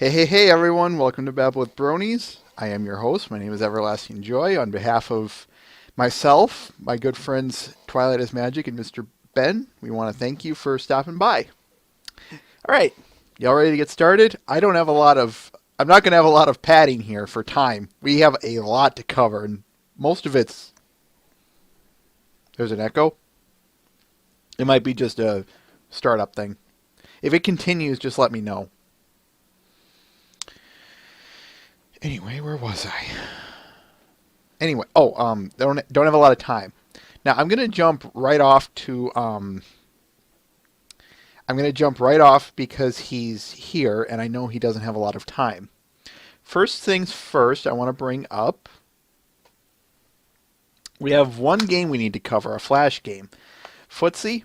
Hey everyone, welcome to Babble with Bronies. I am your host. My name is Everlasting Joy. On behalf of myself, my good friends Twilight is Magic, and Mr. Ben, we want to thank you for stopping by. All right, y'all ready to get started? I'm not going to have a lot of padding here for time. We have a lot to cover, and most of there's an echo. It might be just a startup thing. If it continues, just let me know. Anyway, where was I? Anyway, don't have a lot of time. Now I'm gonna jump right off to I'm gonna jump right off because he's here and I know he doesn't have a lot of time. First things first, I want to bring up. We have one game we need to cover, a flash game. Footsie,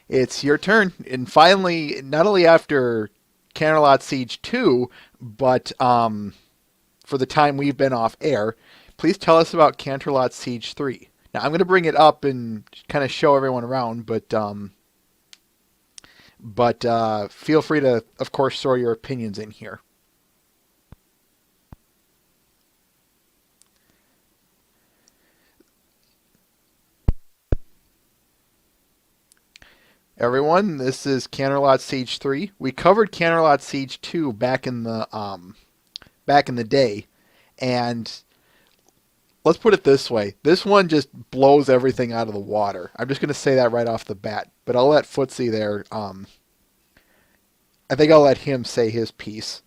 it's your turn, and finally, not only after Canterlot Siege 2, but for the time we've been off air, please tell us about Canterlot Siege 3. Now, I'm going to bring it up and kind of show everyone around, but feel free to, of course, throw your opinions in here. Everyone, this is Canterlot Siege 3. We covered Canterlot Siege 2 back in the day, and let's put it this way. This one just blows everything out of the water. I'm just going to say that right off the bat. But I'll let Footsie there. I think I'll let him say his piece.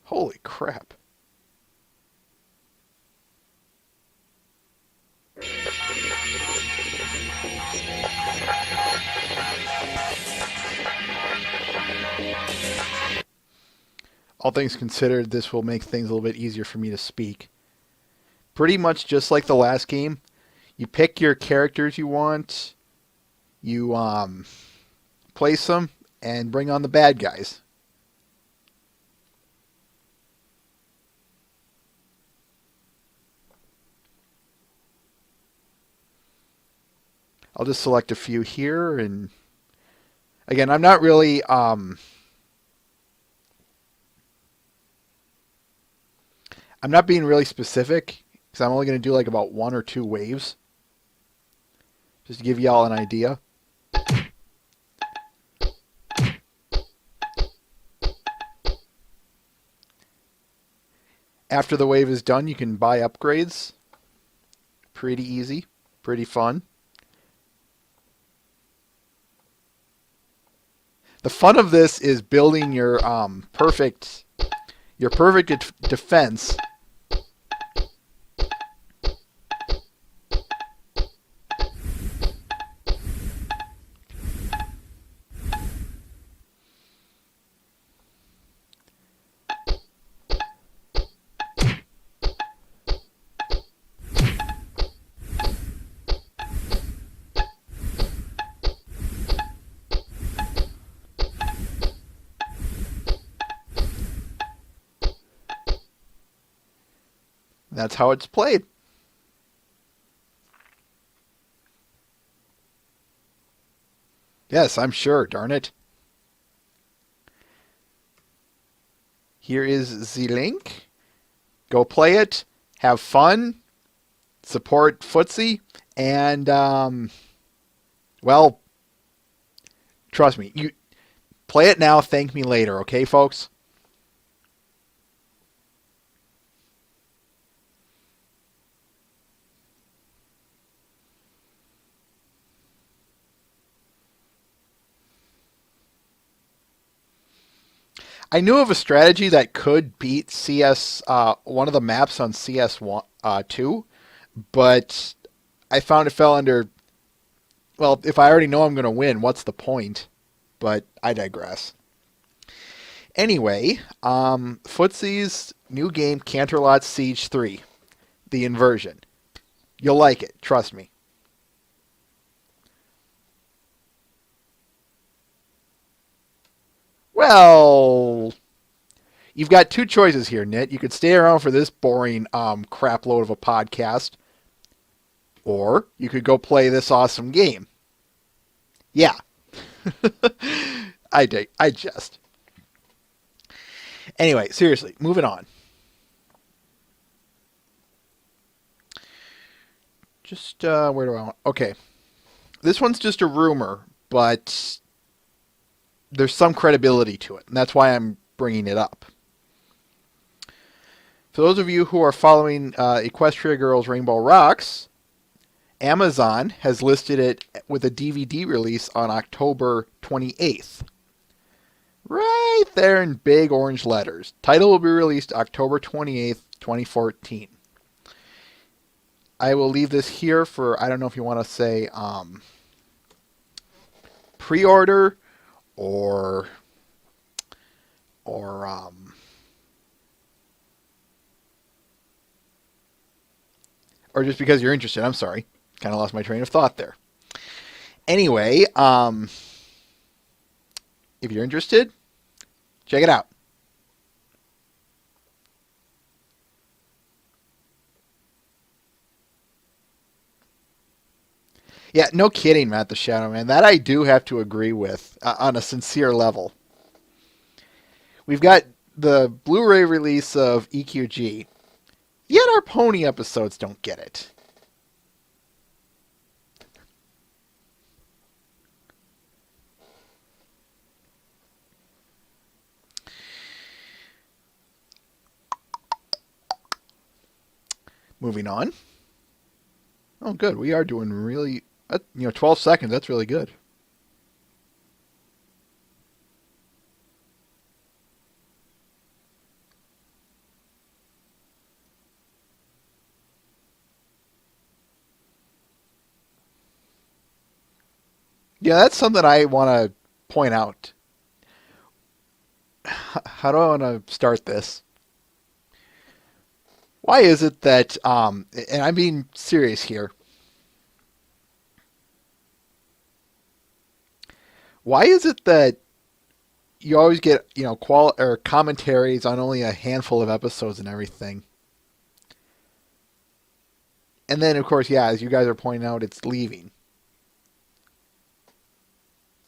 Holy crap. All things considered, this will make things a little bit easier for me to speak. Pretty much just like the last game, you pick your characters you want, you place them, and bring on the bad guys. I'll just select a few here, and again, I'm not really I'm not being really specific because I'm only going to do like about one or two waves, just to give y'all an idea. After the wave is done, you can buy upgrades. Pretty easy, pretty fun. The fun of this is building your perfect defense. That's how it's played. Yes, I'm sure, darn it. Here is the link. Go play it, have fun, support Footsie, and well, trust me, you play it now, thank me later, okay, folks? I knew of a strategy that could beat CS, one of the maps on CS2, but I found it fell under, well, if I already know I'm going to win, what's the point? But I digress. Anyway, Footsie's new game, Canterlot Siege 3. the inversion. You'll like it, trust me. Well, you've got two choices here, Nit. You could stay around for this boring crap load of a podcast, or you could go play this awesome game. Yeah. I just. Anyway, seriously, moving on. Just, where do I want? Okay. This one's just a rumor, but there's some credibility to it, and that's why I'm bringing it up. For those of you who are following Equestria Girls Rainbow Rocks, Amazon has listed it with a DVD release on October 28th. Right there in big orange letters. Title will be released October 28th, 2014. I will leave this here for, I don't know if you want to say pre-order or just because you're interested. I'm sorry. Kind of lost my train of thought there. Anyway, if you're interested, check it out. Yeah, no kidding, Matt the Shadow Man. That I do have to agree with on a sincere level. We've got the Blu-ray release of EQG, yet our pony episodes don't get it. Moving on. Oh, good. We are doing really, 12 seconds. That's really good. Yeah, that's something I want to point out. How do I want to start this? Why is it that, and I'm being serious here, why is it that you always get, or commentaries on only a handful of episodes and everything? And then, of course, yeah, as you guys are pointing out, it's leaving.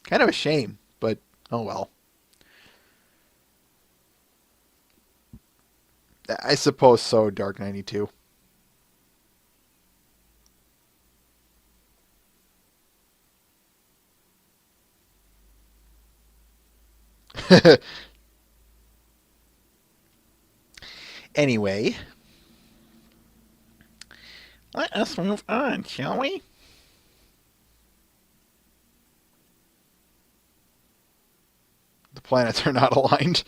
Kind of a shame, but oh well. I suppose so, Dark 92. Anyway, let us move on, shall we? The planets are not aligned.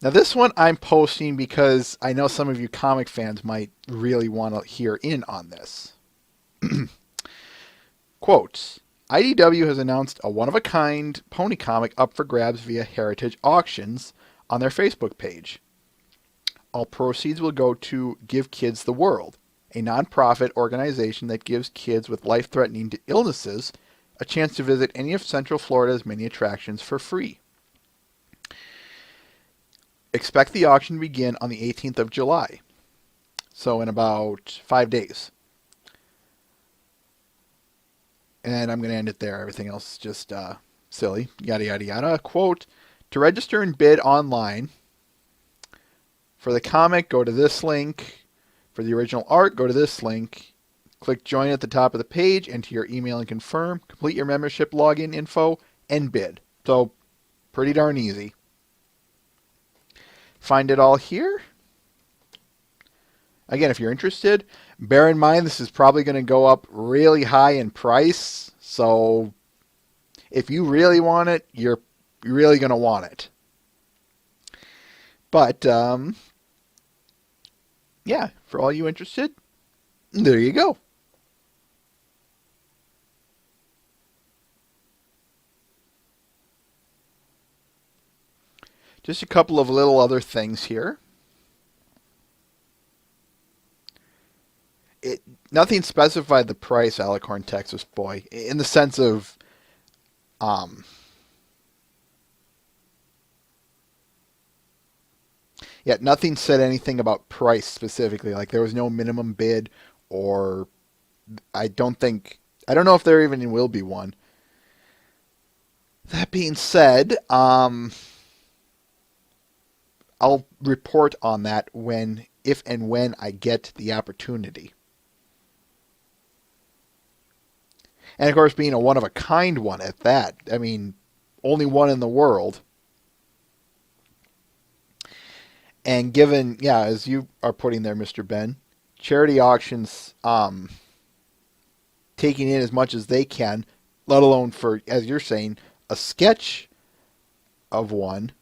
Now, this one I'm posting because I know some of you comic fans might really want to hear in on this. Quotes. IDW has announced a one-of-a-kind pony comic up for grabs via Heritage Auctions on their Facebook page. All proceeds will go to Give Kids the World, a nonprofit organization that gives kids with life-threatening illnesses a chance to visit any of Central Florida's many attractions for free. Expect the auction to begin on the 18th of July, so in about 5 days. And I'm going to end it there. Everything else is just silly. Yada, yada, yada. Quote, to register and bid online for the comic, go to this link. For the original art, go to this link. Click join at the top of the page, enter your email and confirm. Complete your membership login info and bid. So, pretty darn easy. Find it all here. Again, if you're interested, bear in mind this is probably going to go up really high in price. So if you really want it, you're really going to want it. But yeah, for all you interested, there you go. Just a couple of little other things here. nothing specified the price, Alicorn Texas Boy, in the sense of um, yet nothing said anything about price specifically. Like there was no minimum bid, or I don't think I don't know if there even will be one. That being said, I'll report on that when, if and when I get the opportunity. And of course, being a one of a kind one at that, I mean, only one in the world. And given, yeah, as you are putting there, Mr. Ben, charity auctions taking in as much as they can, let alone for, as you're saying, a sketch of one.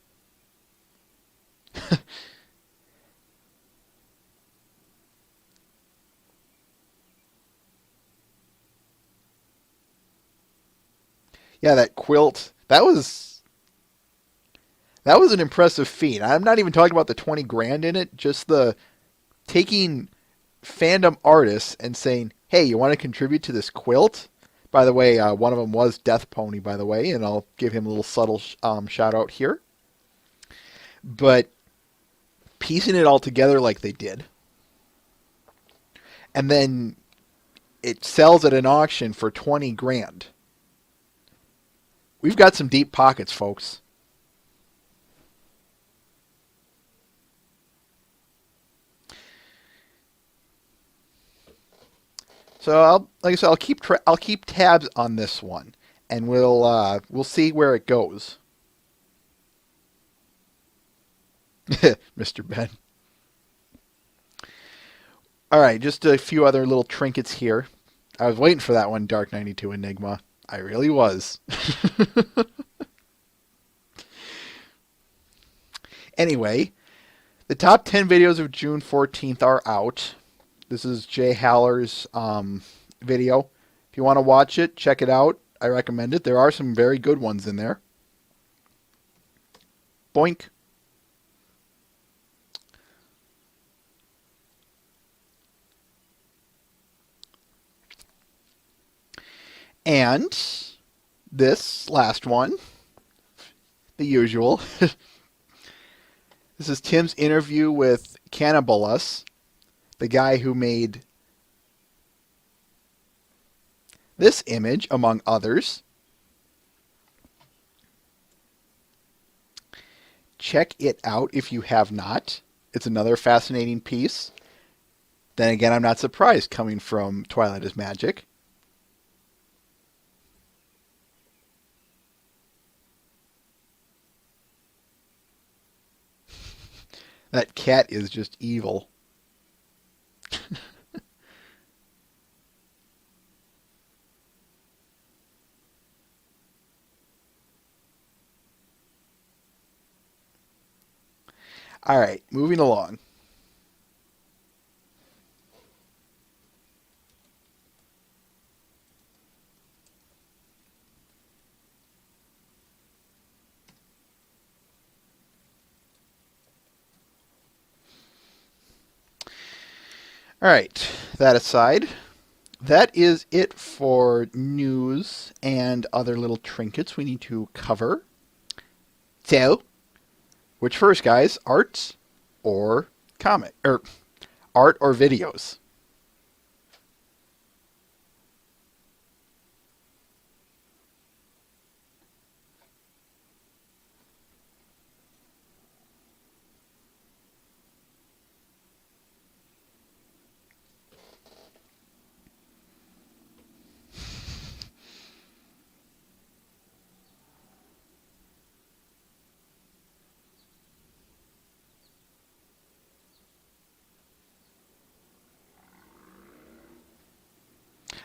Yeah, that quilt, that was an impressive feat. I'm not even talking about the 20 grand in it, just the taking fandom artists and saying, "Hey, you want to contribute to this quilt?" By the way, one of them was Death Pony, by the way, and I'll give him a little subtle shout out here. But piecing it all together like they did, and then it sells at an auction for 20 grand. We've got some deep pockets, folks. So like I said, I'll keep tabs on this one, and we'll see where it goes. Mr. Ben. All right, just a few other little trinkets here. I was waiting for that one, Dark 92 Enigma. I really was. Anyway, the top 10 videos of June 14th are out. This is Jay Haller's video. If you want to watch it, check it out. I recommend it. There are some very good ones in there. Boink. And this last one, the usual. This is Tim's interview with Cannibalus, the guy who made this image, among others. Check it out if you have not. It's another fascinating piece. Then again, I'm not surprised coming from Twilight is Magic. That cat is just evil. All right, moving along. All right, that aside, that is it for news and other little trinkets we need to cover. So, which first, guys? Arts or comic? Or art or videos?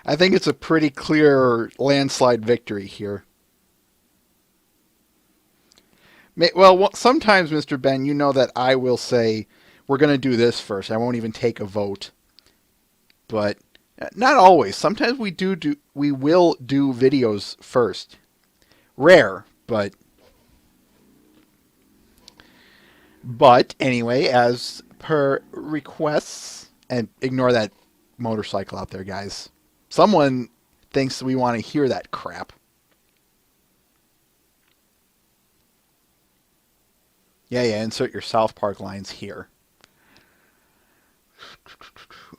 I think it's a pretty clear landslide victory here. Well, sometimes, Mr. Ben, you know that I will say, we're going to do this first. I won't even take a vote. But not always. Sometimes we will do videos first. Rare, but anyway, as per requests, and ignore that motorcycle out there, guys. Someone thinks we want to hear that crap. Yeah, insert your South Park lines here.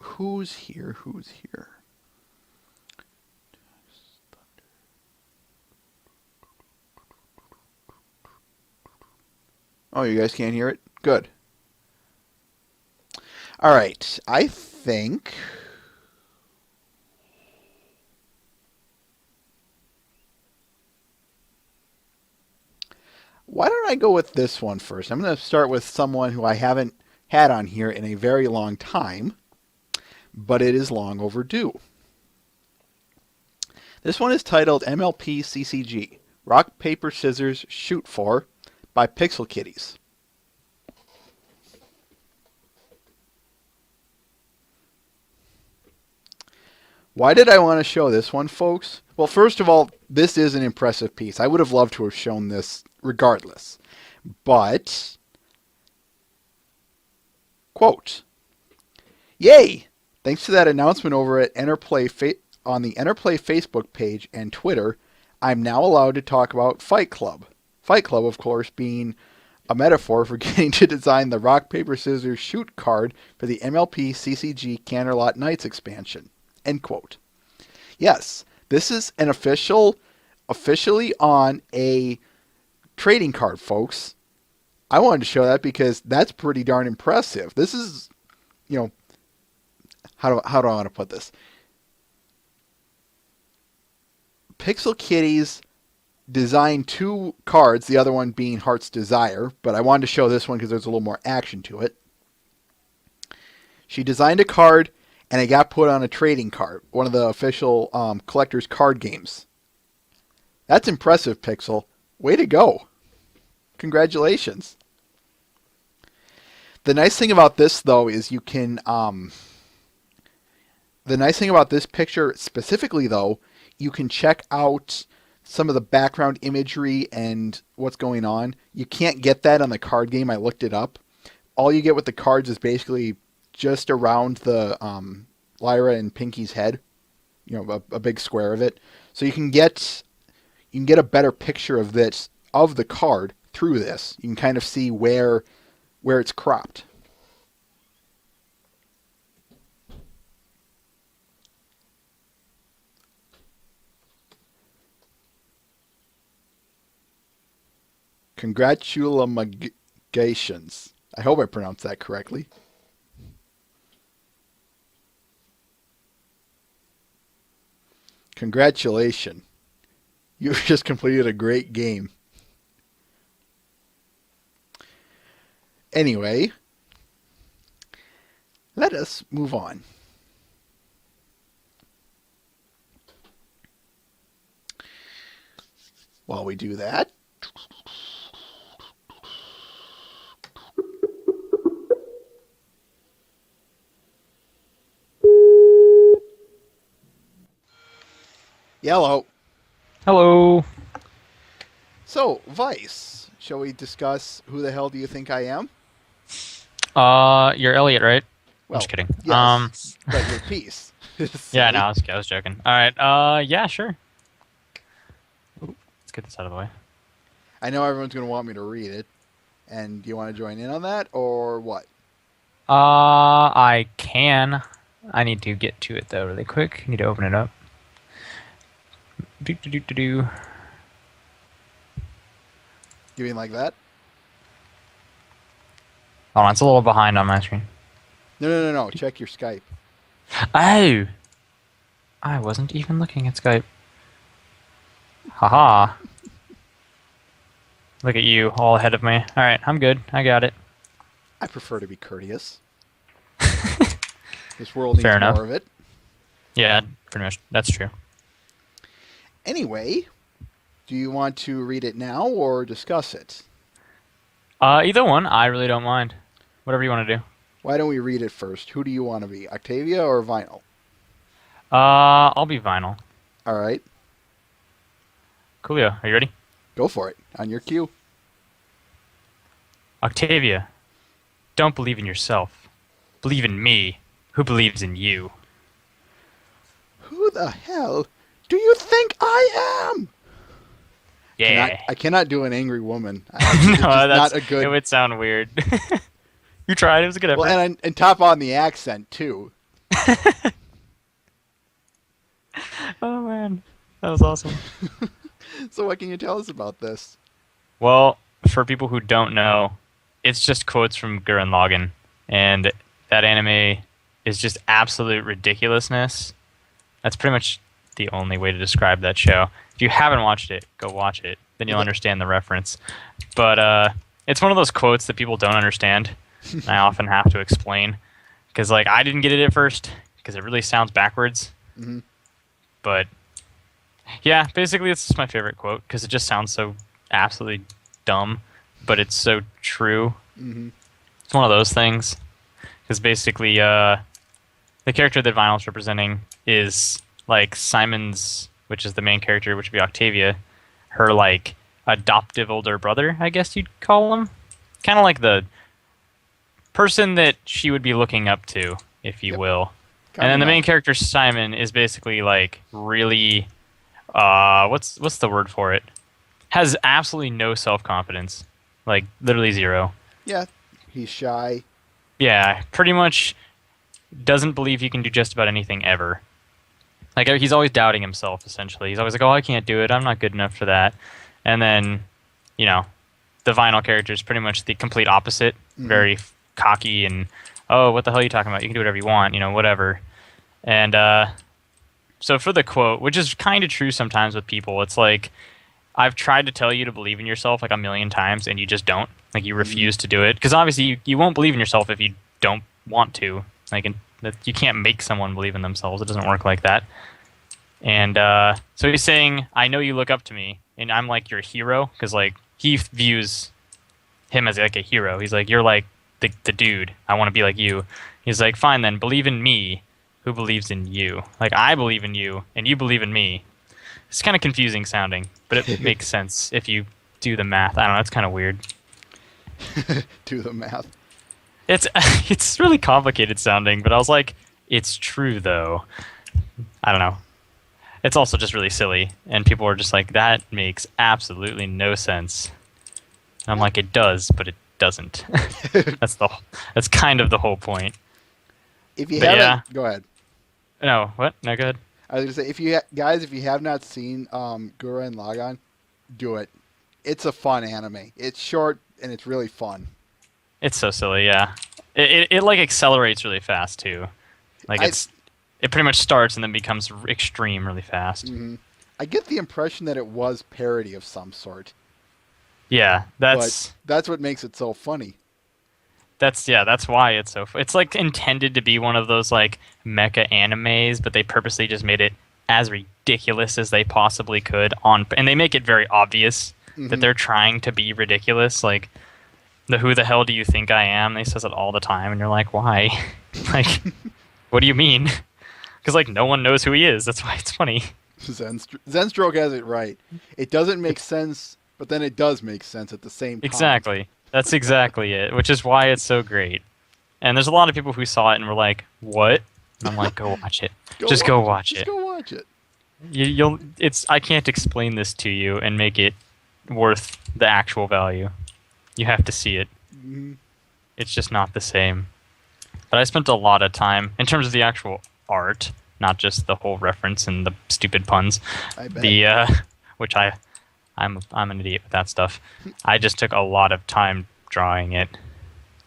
Who's here? Oh, you guys can't hear it? Good. All right, I think... Why don't I go with this one first? I'm going to start with someone who I haven't had on here in a very long time, but it is long overdue. This one is titled MLP CCG, Rock, Paper, Scissors, Shoot For, by Pixel Kitties. Why did I want to show this one, folks? Well, first of all, this is an impressive piece. I would have loved to have shown this regardless. But, quote, "Yay! Thanks to that announcement over at on the Interplay Facebook page and Twitter, I'm now allowed to talk about Fight Club." Fight Club, of course, being a metaphor for getting to design the Rock, Paper, Scissors, Shoot card for the MLP CCG Canterlot Knights expansion. End quote. Yes, this is an officially on a trading card, folks. I wanted to show that because that's pretty darn impressive. This is, how do I want to put this? Pixel Kitties designed 2 cards, the other one being Heart's Desire, but I wanted to show this one because there's a little more action to it. She designed a card, and it got put on a trading card, one of the official collector's card games. That's impressive, Pixel. Way to go. Congratulations. The nice thing about this, though, is you can... the nice thing about this picture specifically, though, you can check out some of the background imagery and what's going on. You can't get that on the card game. I looked it up. All you get with the cards is basically just around the Lyra and Pinky's head, a big square of it. So you can get a better picture of the card through this. You can kind of see where it's cropped. Congratulations. I hope I pronounced that correctly. Congratulations. You've just completed a great game. Anyway, let us move on. While we do that, Yellow. Hello. So, Vice, shall we discuss who the hell do you think I am? You're Elliot, right? Well, I'm just kidding. Yes, but your piece. Yeah, no, I was joking. All right. Yeah, sure. Ooh, let's get this out of the way. I know everyone's going to want me to read it. And do you want to join in on that, or what? I can. I need to get to it, though, really quick. I need to open it up. You mean like that? Hold on, it's a little behind on my screen. No. Check your Skype. Oh! I wasn't even looking at Skype. Haha. Look at you, all ahead of me. Alright, I'm good. I got it. I prefer to be courteous. This world needs Fair enough. more of it. Yeah, pretty much. That's true. Anyway, do you want to read it now or discuss it? Either one. I really don't mind. Whatever you want to do. Why don't we read it first? Who do you want to be, Octavia or Vinyl? I'll be Vinyl. All right. Coolio, are you ready? Go for it. On your cue. Octavia, don't believe in yourself. Believe in me, who believes in you. Who the hell do you think I am? Yeah. I cannot do an angry woman. It's No, just not that's a it good. would sound weird. You tried. It was a good Well, effort. and top on the accent too. Oh man, that was awesome. So what can you tell us about this? Well, for people who don't know, it's just quotes from Gurren Lagann, and that anime is just absolute ridiculousness. That's pretty much the only way to describe that show. If you haven't watched it, go watch it. Then you'll understand the reference. But it's one of those quotes that people don't understand. And I often have to explain because, like, I didn't get it at first because it really sounds backwards. Hmm. But yeah, basically, it's my favorite quote because it just sounds so absolutely dumb, but it's so true. Hmm. It's one of those things because basically, the character that Vinyl's representing is like Simon's, which is the main character, which would be Octavia, her like adoptive older brother, I guess you'd call him, kind of like the person that she would be looking up to, if you Yep. will. And Kinda then the main not. character Simon is basically like really, what's the word for it? Has absolutely no self confidence, like literally zero. Yeah, he's shy. Yeah, pretty much doesn't believe he can do just about anything ever. Like he's always doubting himself. Essentially, he's always like, "Oh, I can't do it. I'm not good enough for that." And then, you know, the Vinyl character is pretty much the complete opposite. Mhm. Very cocky and, "Oh, what the hell are you talking about? You can do whatever you want. You know, whatever." And so for the quote, which is kind of true sometimes with people, it's like I've tried to tell you to believe in yourself like a million times, and you just don't. Like you refuse to do it because obviously you won't believe in yourself if you don't want to. Like that you can't make someone believe in themselves. It doesn't work like that. And so he's saying, "I know you look up to me, and I'm like your hero," because like he views him as like a hero. He's like, "You're like the dude. I want to be like you." He's like, "Fine then, believe in me. Who believes in you? Like I believe in you, and you believe in me." It's kind of confusing sounding, but it makes sense if you do the math. I don't know. It's kind of weird. Do the math. It's it's really complicated sounding, but I was like, it's true though. I don't know. It's also just really silly, and people are just like, that makes absolutely no sense. And I'm like, it does, but it doesn't. That's kind of the whole point. If you But haven't, yeah. go ahead. No, what? No, go ahead. I was gonna say, if you have not seen Gurren Lagann, do it. It's a fun anime. It's short and it's really fun. It's so silly, yeah. It like accelerates really fast too. Like I- it pretty much starts and then becomes extreme really fast. Mhm. I get the impression that it was parody of some sort, Yeah, but that's what makes it so funny. that's why it's so. It's like intended to be one of those like mecha animes, but they purposely just made it as ridiculous as they possibly could and they make it very obvious that Mhm. they're trying to be ridiculous. Like the "Who the hell do you think I am?" They says it all the time, and you're like, why? Like, what do you mean? Because like no one knows who he is. That's why it's funny. Zenstroke has it right. It doesn't make sense, but then it does make sense at the same time. Exactly. That's exactly it, which is why it's so great. And there's a lot of people who saw it and were like, "What?" And I'm like, "Go watch it. Just go watch Just it. go watch it. You'll. It's. I can't explain this to you and make it worth the actual value. You have to see it. Mhm. It's just not the same." But I spent a lot of time in terms of the actual art, not just the whole reference and the stupid puns. I bet. The which I'm an idiot with that stuff. I just took a lot of time drawing it,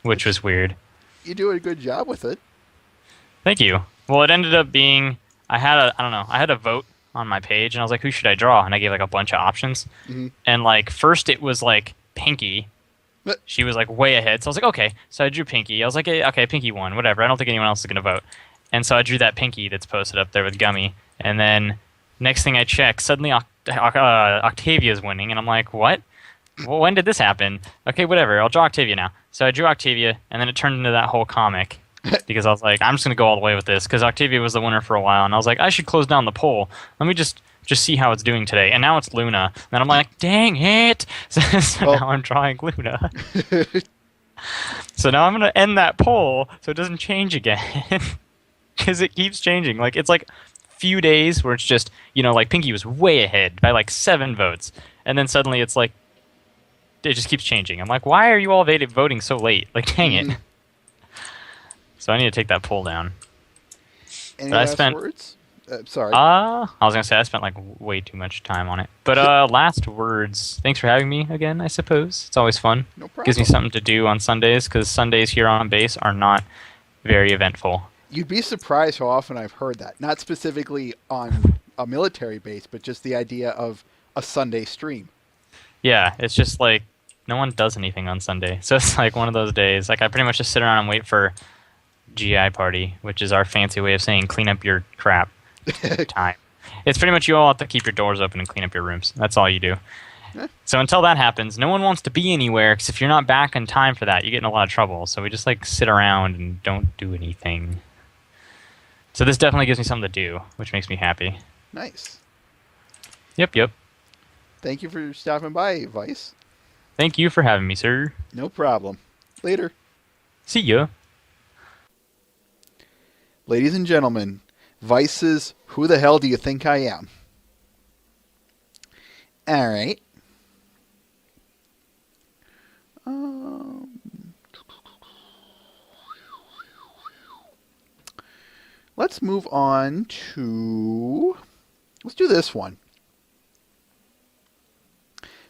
which was weird. You do a good job with it. Thank you. Well, it ended up being I don't know, I had a vote on my page and I was like, who should I draw? And I gave like a bunch of options. Mhm. And like first it was like Pinky. But- She was like way ahead. So I was like, okay. So I drew Pinky. I was like, okay, Pinky won, whatever. I don't think anyone else is going to vote. And so I drew that Pinky that's posted up there with Gummy. And then next thing I check, suddenly Octavia's winning. And I'm like, what? Well, when did this happen? Okay, whatever. I'll draw Octavia now. So I drew Octavia, and then it turned into that whole comic. Because I was like, I'm just going to go all the way with this. Because Octavia was the winner for a while. And I was like, I should close down the poll. Let me just see how it's doing today. And now it's Luna. And I'm like, dang it. So Well- now I'm drawing Luna. So now I'm going to end that poll so it doesn't change again. Because it keeps changing. Like, it's like few days where it's just, like Pinky was way ahead by like 7 votes, and then suddenly it's like it just keeps changing. I'm like, why are you all voting so late? Like, dang it. Hmm. So I need to take that poll down. Any But I last spent words? Sorry. I was gonna say I spent like way too much time on it. But last words. Thanks for having me again. I suppose it's always fun. No Gives me problem. something to do on Sundays because Sundays here on base are not very eventful. You'd be surprised how often I've heard that. Not specifically on a military base, but just the idea of a Sunday stream. Yeah, it's just like no one does anything on Sunday, so it's like one of those days. Like I pretty much just sit around and wait for GI party, which is our fancy way of saying clean up your crap time. It's pretty much you all have to keep your doors open and clean up your rooms. That's all you do. Eh, So until that happens, no one wants to be anywhere because if you're not back in time for that, you get in a lot of trouble. So we just like sit around and don't do anything. So this definitely gives me something to do, which makes me happy. nice. Yep, yep. Thank you for stopping by, Vice. Thank you for having me, sir. No problem. Later. See ya. Ladies and gentlemen, Vice's Who the Hell Do You Think I Am? Alright. Um, let's move on to. Let's do this one.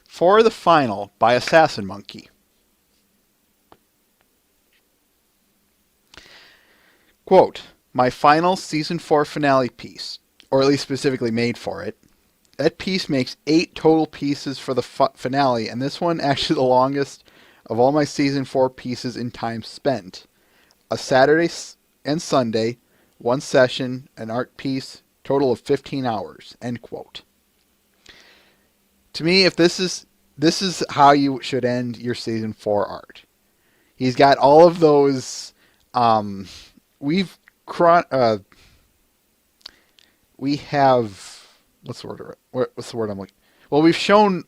For the Final by Assassin Monkey. Quote, my final season 4 finale piece, or at least specifically made for it. That piece makes 8 total pieces for the finale, and this one actually the longest of all my season 4 pieces in time spent. A Saturday and Sunday, 1 session, an art piece, total of 15 hours, end quote. To me, if this is how you should end your season 4 art. He's got all of those we've we have what's the word I'm looking. Well, we've shown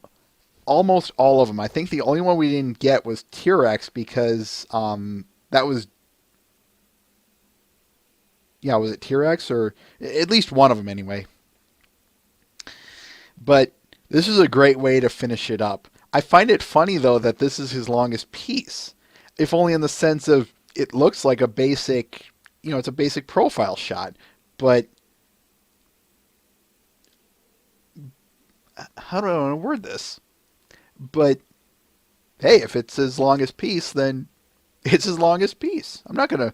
almost all of them. I think the only one we didn't get was T-Rex because that was was it T-Rex or at least one of them anyway. But this is a great way to finish it up. I find it funny though that this is his longest piece, if only in the sense of it looks like a basic, it's a basic profile shot, but how do I want to word this? But hey, if it's his longest piece, then it's his longest piece. I'm not gonna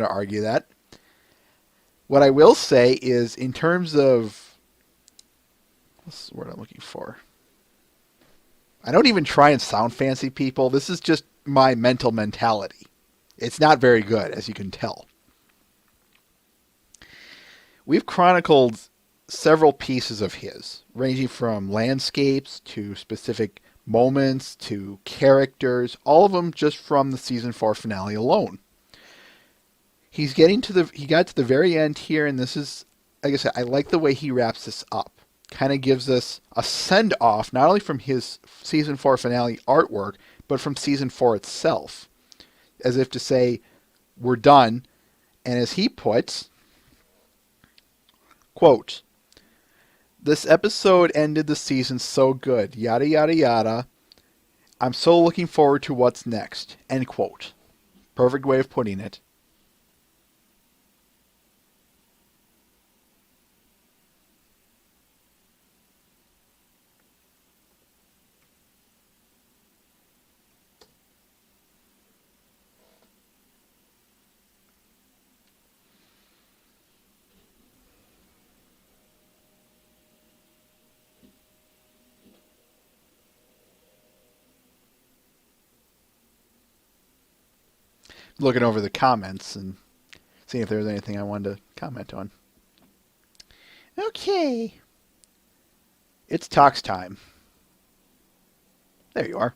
argue that. What I will say is, in terms of what's the word I'm looking for? I don't even try and sound fancy, people. This is just my mental mentality. It's not very good, as you can tell. We've chronicled several pieces of his, ranging from landscapes to specific moments to characters, all of them just from the season 4 finale alone. He got to the very end here, and this is, like I said, I like the way he wraps this up. Kind of gives us a send-off, not only from his season 4 finale artwork, but from season 4 itself. As if to say, we're done. And as he puts, quote, this episode ended the season so good, yada yada yada. I'm so looking forward to what's next, end quote. Perfect way of putting it. Looking over the comments and seeing if there was anything I wanted to comment on. Okay. It's talks time. There you are.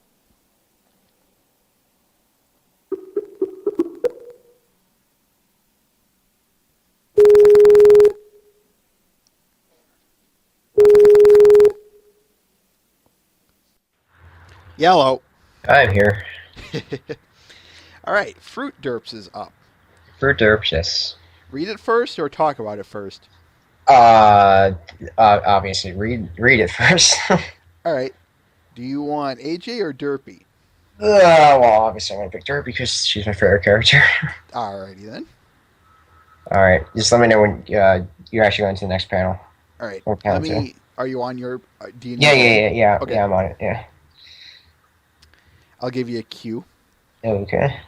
Yellow. I'm here. All right, Fruit Derps is up. For Derp, yes. Read it first or talk about it first? Obviously, read it first. All right. Do you want AJ or Derpy? Well, obviously, I'm gonna pick her because she's my favorite character. Alrighty then. All right, just let me know when you're actually going to the next panel All right. or Let panel two. me. Are you on your? Do you Yeah, need yeah, the? yeah, yeah, Okay. yeah. I'm on it. Yeah. I'll give you a cue Okay.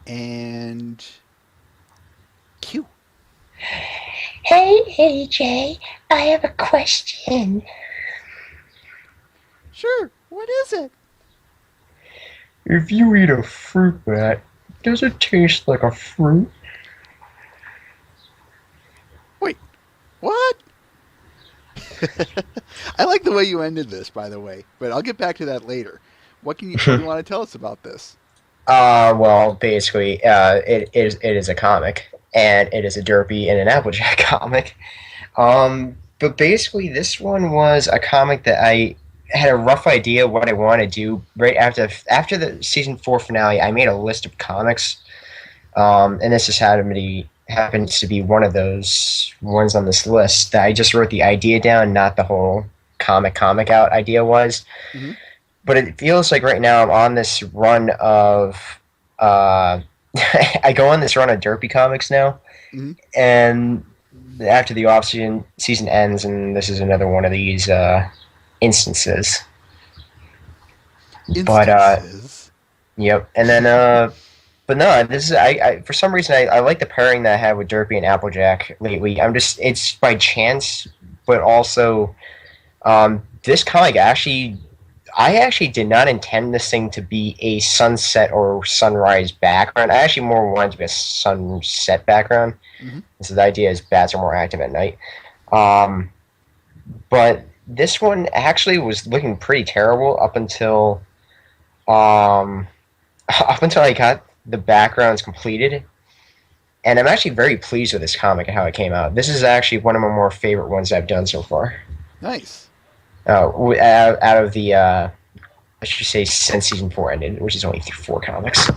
and cue. Hey, AJ, I have a question. Sure. What is it? If you eat a fruit bat, does it taste like a fruit? Wait. What? I like the way you ended this, by the way, but I'll get back to that later. What do you want to tell us about this? Well, basically, it is a comic, and it is a Derpy and an Applejack comic. But basically, this one was a comic that I had a rough idea what I want to do right after the season 4 finale. I made a list of comics, and this just happens to be one of those ones on this list that I just wrote the idea down, not the whole comic out idea was. Hmm. But it feels like right now I'm on this run of uh, I go on this run of Derpy comics now, Hmm. and after the off season ends, and this is another one of these instances. But Instances. yep, and then but no, this is I for some reason I like the pairing that I have with Derpy and Applejack lately. It's by chance, but also this comic I actually did not intend this thing to be a sunset or sunrise background. I actually more wanted it to be a sunset background. Hmm. So the idea is bats are more active at night. Um, but this one actually was looking pretty terrible um, up until I got the backgrounds completed. And I'm actually very pleased with this comic and how it came out. This is actually one of my more favorite ones I've done so far. Nice. Out of the I should say since season 4 ended, which is only 4 comics.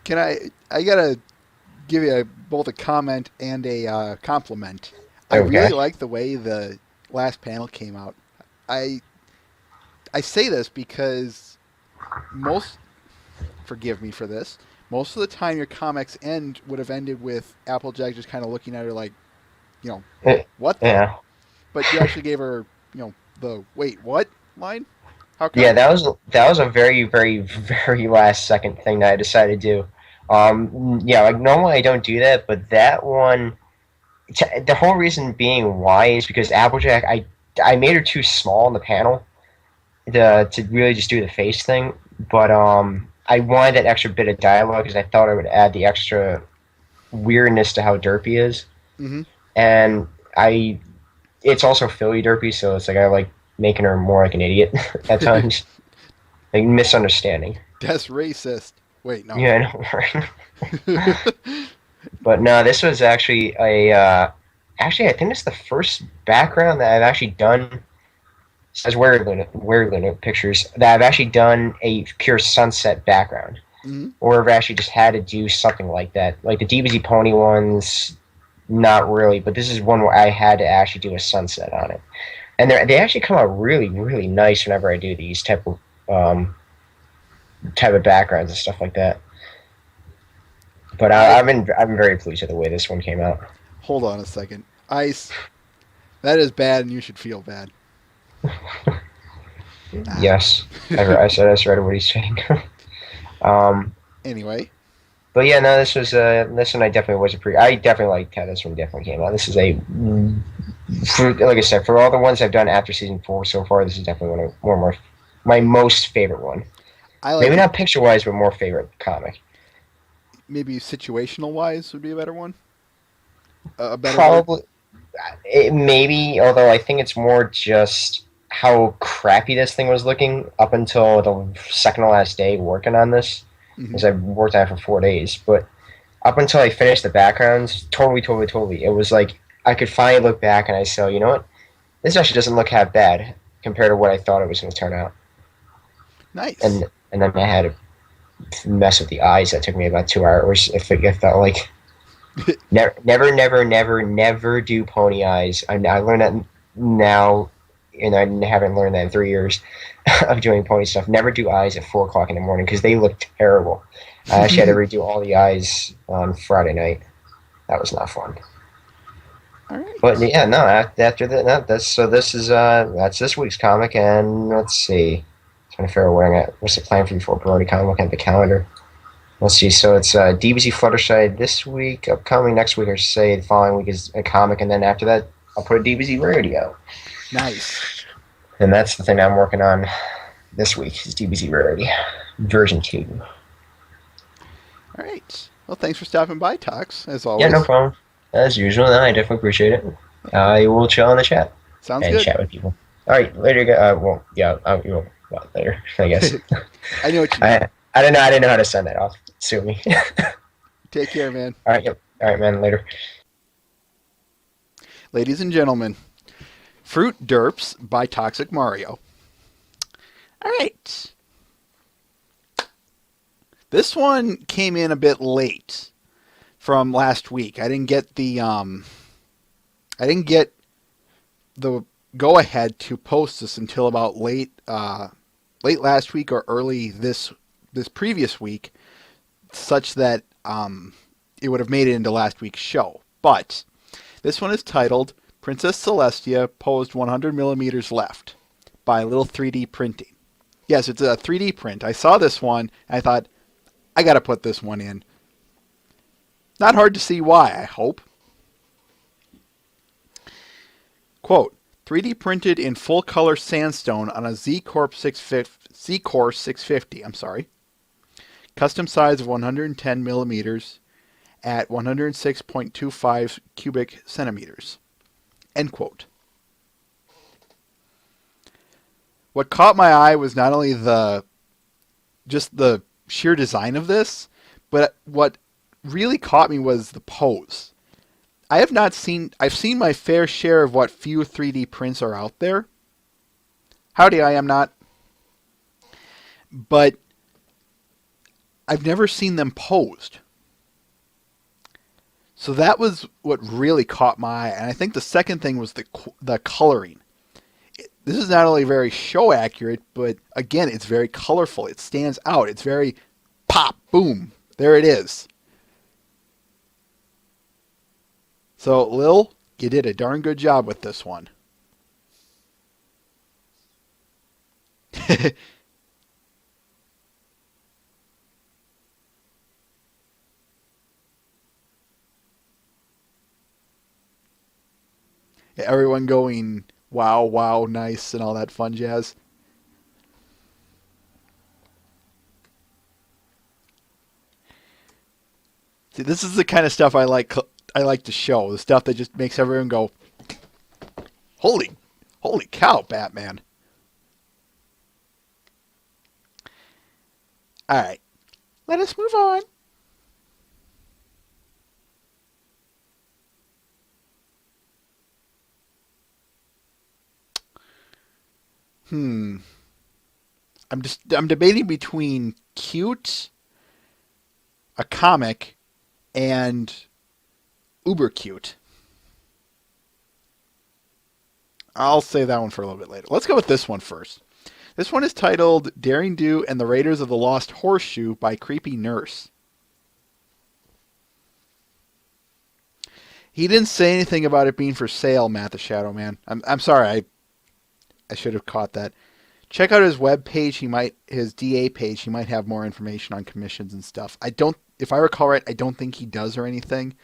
Can I? I gotta give you both a comment and a compliment. I really Okay. like the way the last panel came out. I I say this because most forgive me for this. Most of the time, your comics end would have ended with Applejack just kind of looking at her like, you know, what the? Yeah. But you actually gave her, the wait, what line? How Yeah, come? that was a very, very, very last second thing that I decided to do. Yeah, like normally I don't do that, but that one, the whole reason being why is because Applejack, I made her too small in the panel to really just do the face thing, but I wanted that extra bit of dialogue because I thought I would add the extra weirdness to how Derpy is, Mm-hmm. and I it's also Philly Derpy, so it's like I like making her more like an idiot at times, like misunderstanding. That's racist. Wait, no. Yeah, I know, right? But no, this was actually actually I think it's the first background that I've actually done. Says Where Luna pictures that I've actually done a pure sunset background, Hmm. or I've actually just had to do something like that. Like the DBZ Pony ones, not really, but this is one where I had to actually do a sunset on it, and they actually come out really, really nice whenever I do these um, type of backgrounds and stuff like that. But I I've been very pleased with the way this one came out. hold on a second. Ice. That is bad, and you should feel bad. Ah. Yes, I said I read what he's saying. um, Anyway, but yeah, no, this one I definitely was I definitely liked how this one definitely came out. This is like I said, for all the ones I've done after season 4 so far, this is definitely one of my most favorite one. I like Maybe it. not picture wise, but more favorite comic. Maybe situational wise would be a better one. A better word. Probably maybe, although I think it's more just how crappy this thing was looking up until the second to last day working on this, Hmm. because I worked on it for 4 days. But up until I finished the backgrounds, totally, totally, totally, it was like I could finally look back and I said, you know what, this actually doesn't look half bad compared to what I thought it was going to turn out. Nice. And then I had to mess with the eyes. That took me about 2 hours. It felt like Never do pony eyes. I learned that now, and I haven't learned that in 3 years of doing pony stuff. Never do eyes at 4 o'clock in the morning because they look terrible. I actually had to redo all the eyes on Friday night. That was not fun. All right. But yeah, no. After that, no, that's this week's comic, and let's see. Trying to figure out what's the plan for you for Brody comic? Looking at the calendar. Let's see. So it's DBZ Fluttershy this week. Upcoming next week, or say the following week is a comic, and then after that, I'll put a DBZ Rarity. Nice. And that's the thing I'm working on this week is DBZ Rarity version 2. All right. Well, thanks for stopping by, Tox, as always. Yeah, no problem. As usual, I definitely appreciate it. I will chill in the chat Sounds and good. chat with people. All right, later. Later, I guess. I know what you mean. I didn't know how to send that off. Sue me. Take care, man. All right, yep. All right, man. Later. Ladies and gentlemen, Fruit Derps by Toxic Mario. All right. This one came in a bit late from last week. I didn't get the go ahead to post this until about late last week or early this previous week, such that it would have made it into last week's show. But this one is titled Princess Celestia posed 100 millimeters left by Little 3D Printing. Yes, it's a 3D print. I saw this one and I thought, I got to put this one in. Not hard to see why, I hope. Quote, 3D printed in full color sandstone on a Z-Core 650. Custom size of 110 millimeters at 106.25 cubic centimeters. End quote. What caught my eye was not only just the sheer design of this, but what really caught me was the pose. I've seen my fair share of what few 3D prints are out there. Howdy, I am not. But I've never seen them posed. So that was what really caught my eye. And I think the second thing was the coloring. This is not only very show accurate, but again, it's very colorful. It stands out. It's very pop, boom. There it is. So, Lil, you did a darn good job with this one. Everyone going, wow, wow, nice, and all that fun jazz. See, this is the kind of stuff I like to show. The stuff that just makes everyone go, holy cow, Batman. All right, let us move on. I'm debating between cute, a comic, and uber cute. I'll save that one for a little bit later. Let's go with this one first. This one is titled Daring Do and the Raiders of the Lost Horseshoe by Creepy Nurse. He didn't say anything about it being for sale, Matt the Shadow Man. I'm sorry, I should have caught that. Check out his web page. His DA page. He might have more information on commissions and stuff. If I recall right, I don't think he does or anything.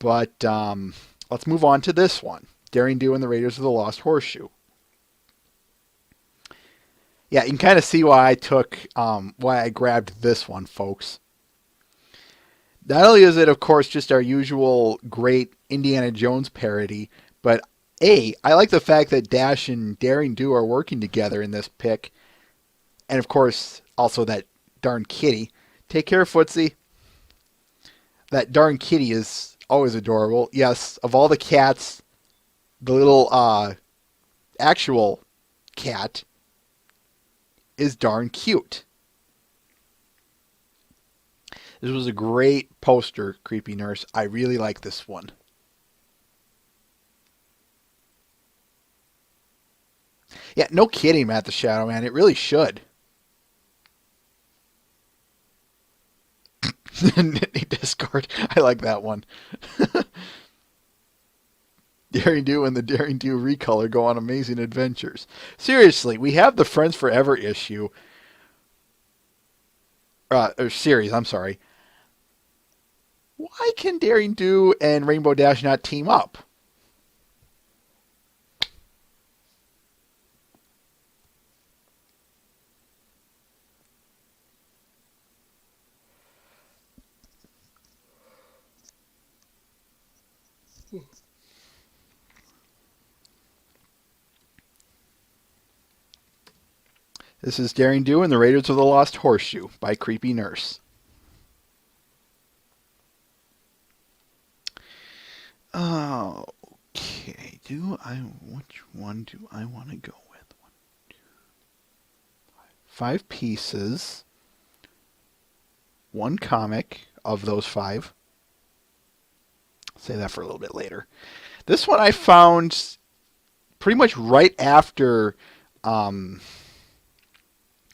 But let's move on to this one. Daring Do and the Raiders of the Lost Horseshoe. Yeah, you can kind of see why I grabbed this one, folks. Not only is it, of course, just our usual great Indiana Jones parody, but I like the fact that Dash and Daring Do are working together in this pick. And, of course, also that darn kitty. Take care, Footsie. That darn kitty is always adorable. Yes, of all the cats, the little actual cat is darn cute. This was a great poster, Creepy Nurse. I really like this one. Yeah, no kidding, Matt the Shadow Man. It really should. Nittany Discord. I like that one. Daring Do and the Daring Do Recolor go on amazing adventures. Seriously, we have the Friends Forever issue. Or series, I'm sorry. Why can Daring Do and Rainbow Dash not team up? This is Daring Do and the Raiders of the Lost Horseshoe by Creepy Nurse. Okay, which one do I want to go with? 1, 2, 5 pieces. 1 comic of those 5. Say that for a little bit later. This one I found pretty much right after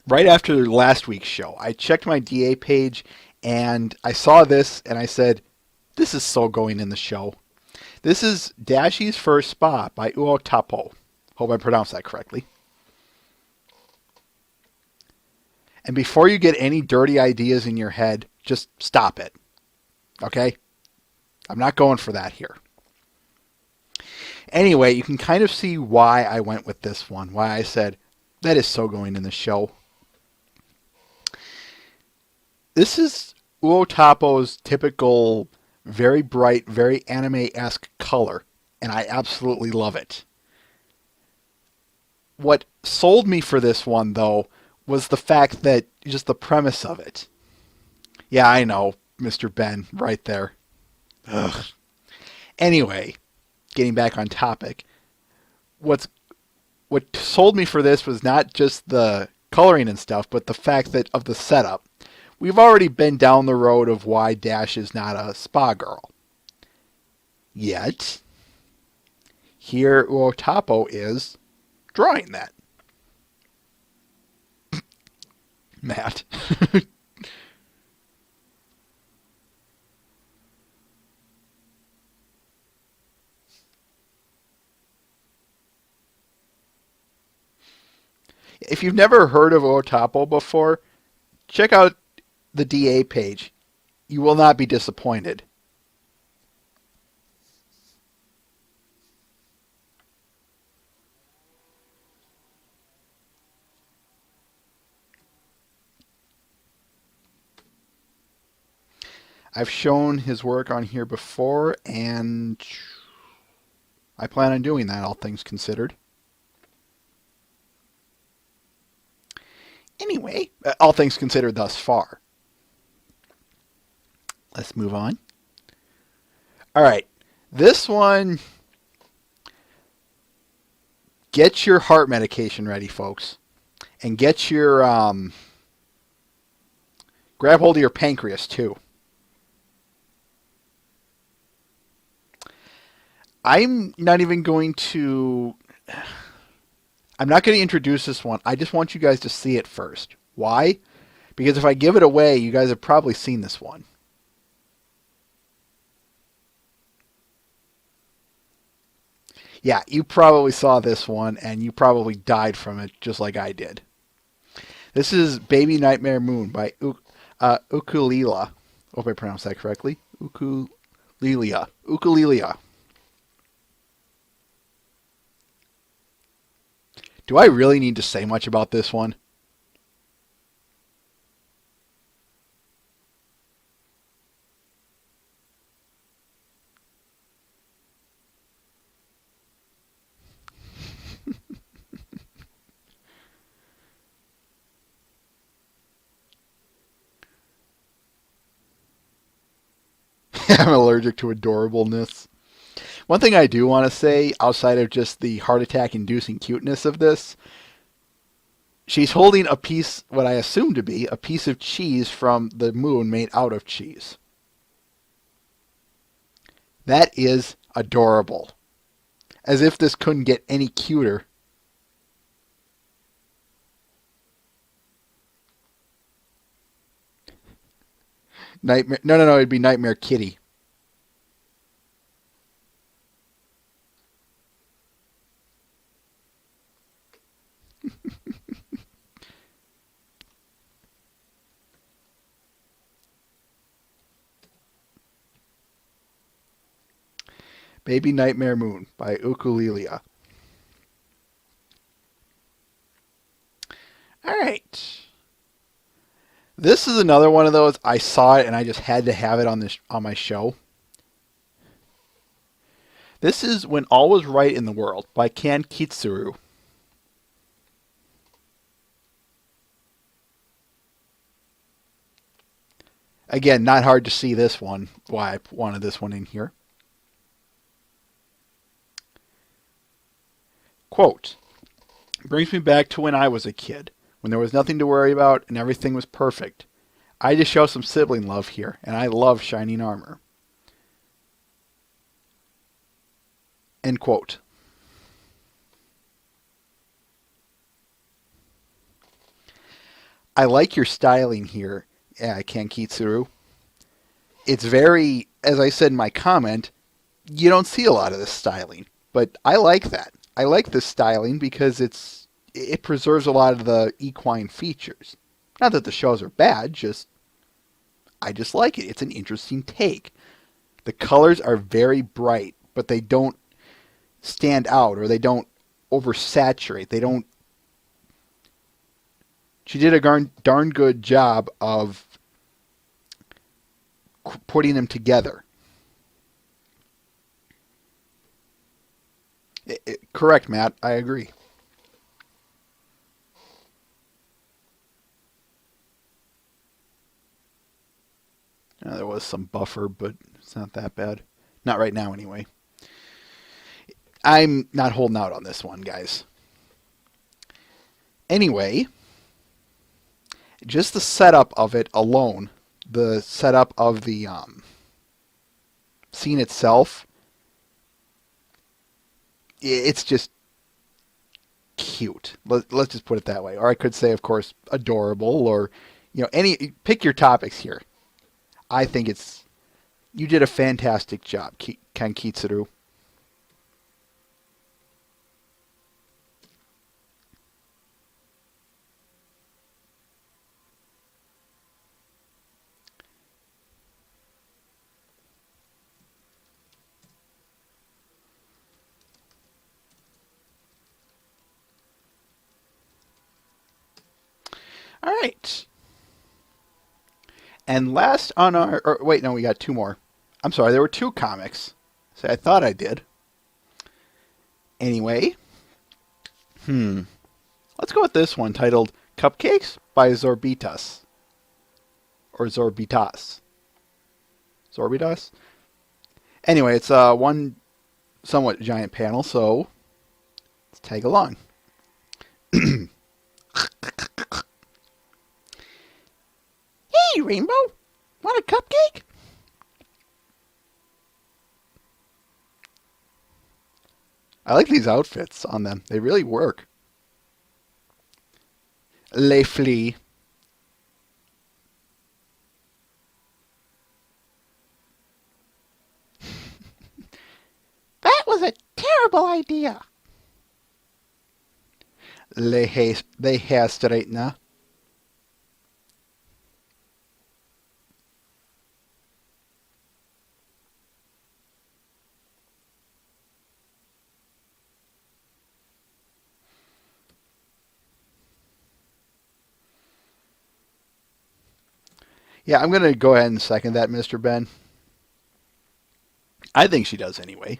last week's show. I checked my DA page and I saw this and I said, this is so going in the show. This is Dashi's First Spot by Uotapo. Hope I pronounced that correctly. And before you get any dirty ideas in your head, just stop it. Okay? I'm not going for that here. Anyway, you can kind of see why I went with this one. Why I said, that is so going in the show. This is Uotapo's typical, very bright, very anime-esque color, and I absolutely love it. What sold me for this one, though, was the fact that just the premise of it. Yeah, I know, Mr. Ben, right there. Ugh. Anyway, getting back on topic, what sold me for this was not just the coloring and stuff, but the fact that of the setup. We've already been down the road of why Dash is not a spa girl. Yet, here Uotapo is drawing that. Matt. If you've never heard of Uotapo before, check out the DA page. You will not be disappointed. I've shown his work on here before, and I plan on doing that, all things considered. Anyway, all things considered thus far. Let's move on. All right. This one, get your heart medication ready, folks. And get your, grab hold of your pancreas, too. I'm not going to introduce this one. I just want you guys to see it first. Why? Because if I give it away, you guys have probably seen this one. Yeah, you probably saw this one, and you probably died from it just like I did. This is Baby Nightmare Moon by Ukulele. Hope I pronounced that correctly. Ukulele. Do I really need to say much about this one? I'm allergic to adorableness. One thing I do want to say, outside of just the heart attack inducing cuteness of this, She's holding a piece, what I assume to be, a piece of cheese from the moon made out of cheese. That is adorable. As if this couldn't get any cuter. Nightmare. No. It'd be Nightmare Kitty. Baby Nightmare Moon by Ukulelia. All right. This is another one of those. I saw it and I just had to have it on my show. This is When All Was Right in the World by Kan Kitsuru. Again, not hard to see this one, why I wanted this one in here. Quote, brings me back to when I was a kid, when there was nothing to worry about and everything was perfect. I just show some sibling love here, and I love Shining Armor. End quote. I like your styling here, Kan Kitsuru. It's very, as I said in my comment, you don't see a lot of this styling, but I like that. I like this styling because it preserves a lot of the equine features. Not that the shows are bad, I just like it. It's an interesting take. The colors are very bright, but they don't stand out or they don't oversaturate. She did a darn good job of putting them together. Correct, Matt. I agree. There was some buffer, but it's not that bad. Not right now, anyway. I'm not holding out on this one, guys. Anyway, just the setup of it alone, the setup of the scene itself, it's just cute. Let's just put it that way. Or I could say, of course, adorable, or pick your topics here. I think you did a fantastic job, Kan Kitsuru. All right. And last on wait, no, we got two more. I'm sorry, there were two comics. So I thought I did. Anyway. Let's go with this one titled Cupcakes by Zorbitas. Or Zorbitas. Zorbitas? Anyway, it's one somewhat giant panel, so let's tag along. Hey, Rainbow! Want a cupcake? I like these outfits on them. They really work. Les Fleas. That was a terrible idea. Les hair straightener. Yeah, I'm going to go ahead and second that, Mr. Ben. I think she does anyway.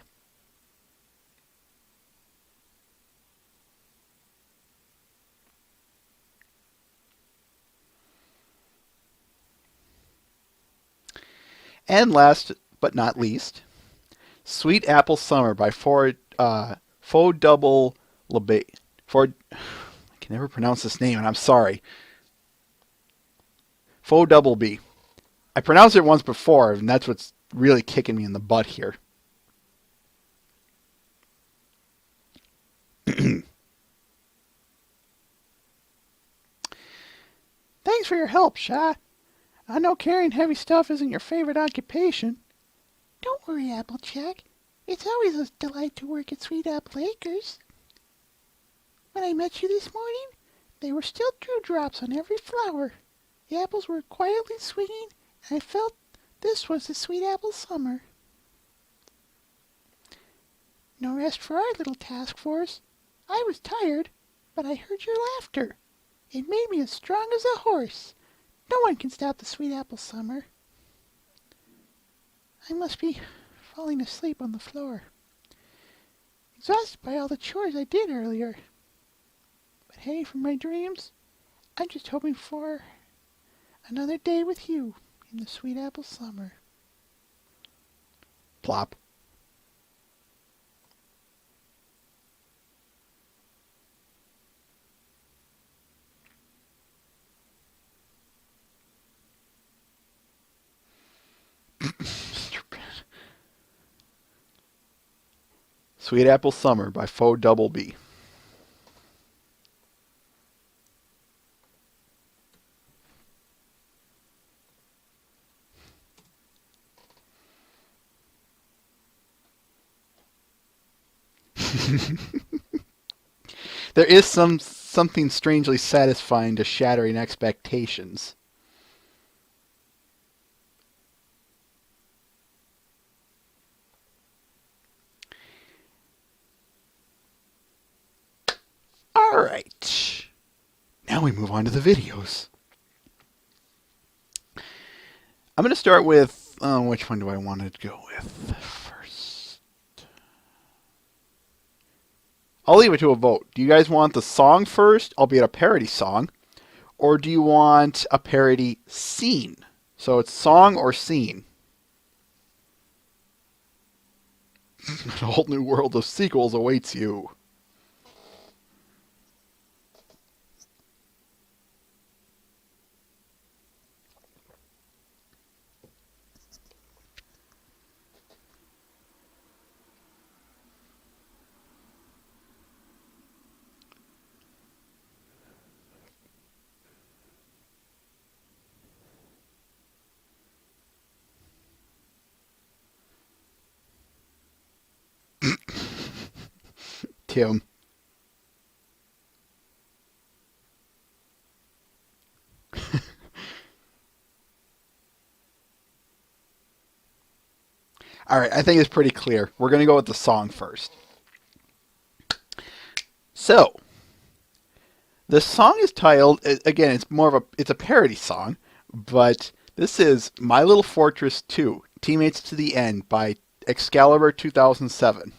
And last but not least, Sweet Apple Summer by Faux Double Labate. I can never pronounce this name, and I'm sorry. BwB. I pronounced it once before, and that's what's really kicking me in the butt here. Thanks for your help, Sha. I know carrying heavy stuff isn't your favorite occupation. Don't worry, Applejack. It's always a delight to work at Sweet Apple Acres. When I met you this morning, there were still dewdrops on every flower. The apples were quietly swinging, and I felt this was the sweet apple summer. No rest for our little task force. I was tired, but I heard your laughter. It made me as strong as a horse. No one can stop the sweet apple summer. I must be falling asleep on the floor, exhausted by all the chores I did earlier. But hey, from my dreams, I'm just hoping for another day with you in the sweet apple summer. Plop. Sweet Apple Summer by BwB. There is something strangely satisfying to shattering expectations. Alright. Now we move on to the videos. I'm going to start with... which one do I want to go with first? I'll leave it to a vote. Do you guys want the song first, albeit a parody song? Or do you want a parody scene? So it's song or scene. A whole new world of sequels awaits you. Tim. Alright, I think it's pretty clear. We're going to go with the song first. So, the song is titled, again, it's a parody song, but this is My Little Fortress 2, Teammates to the End by Excalibur 2007.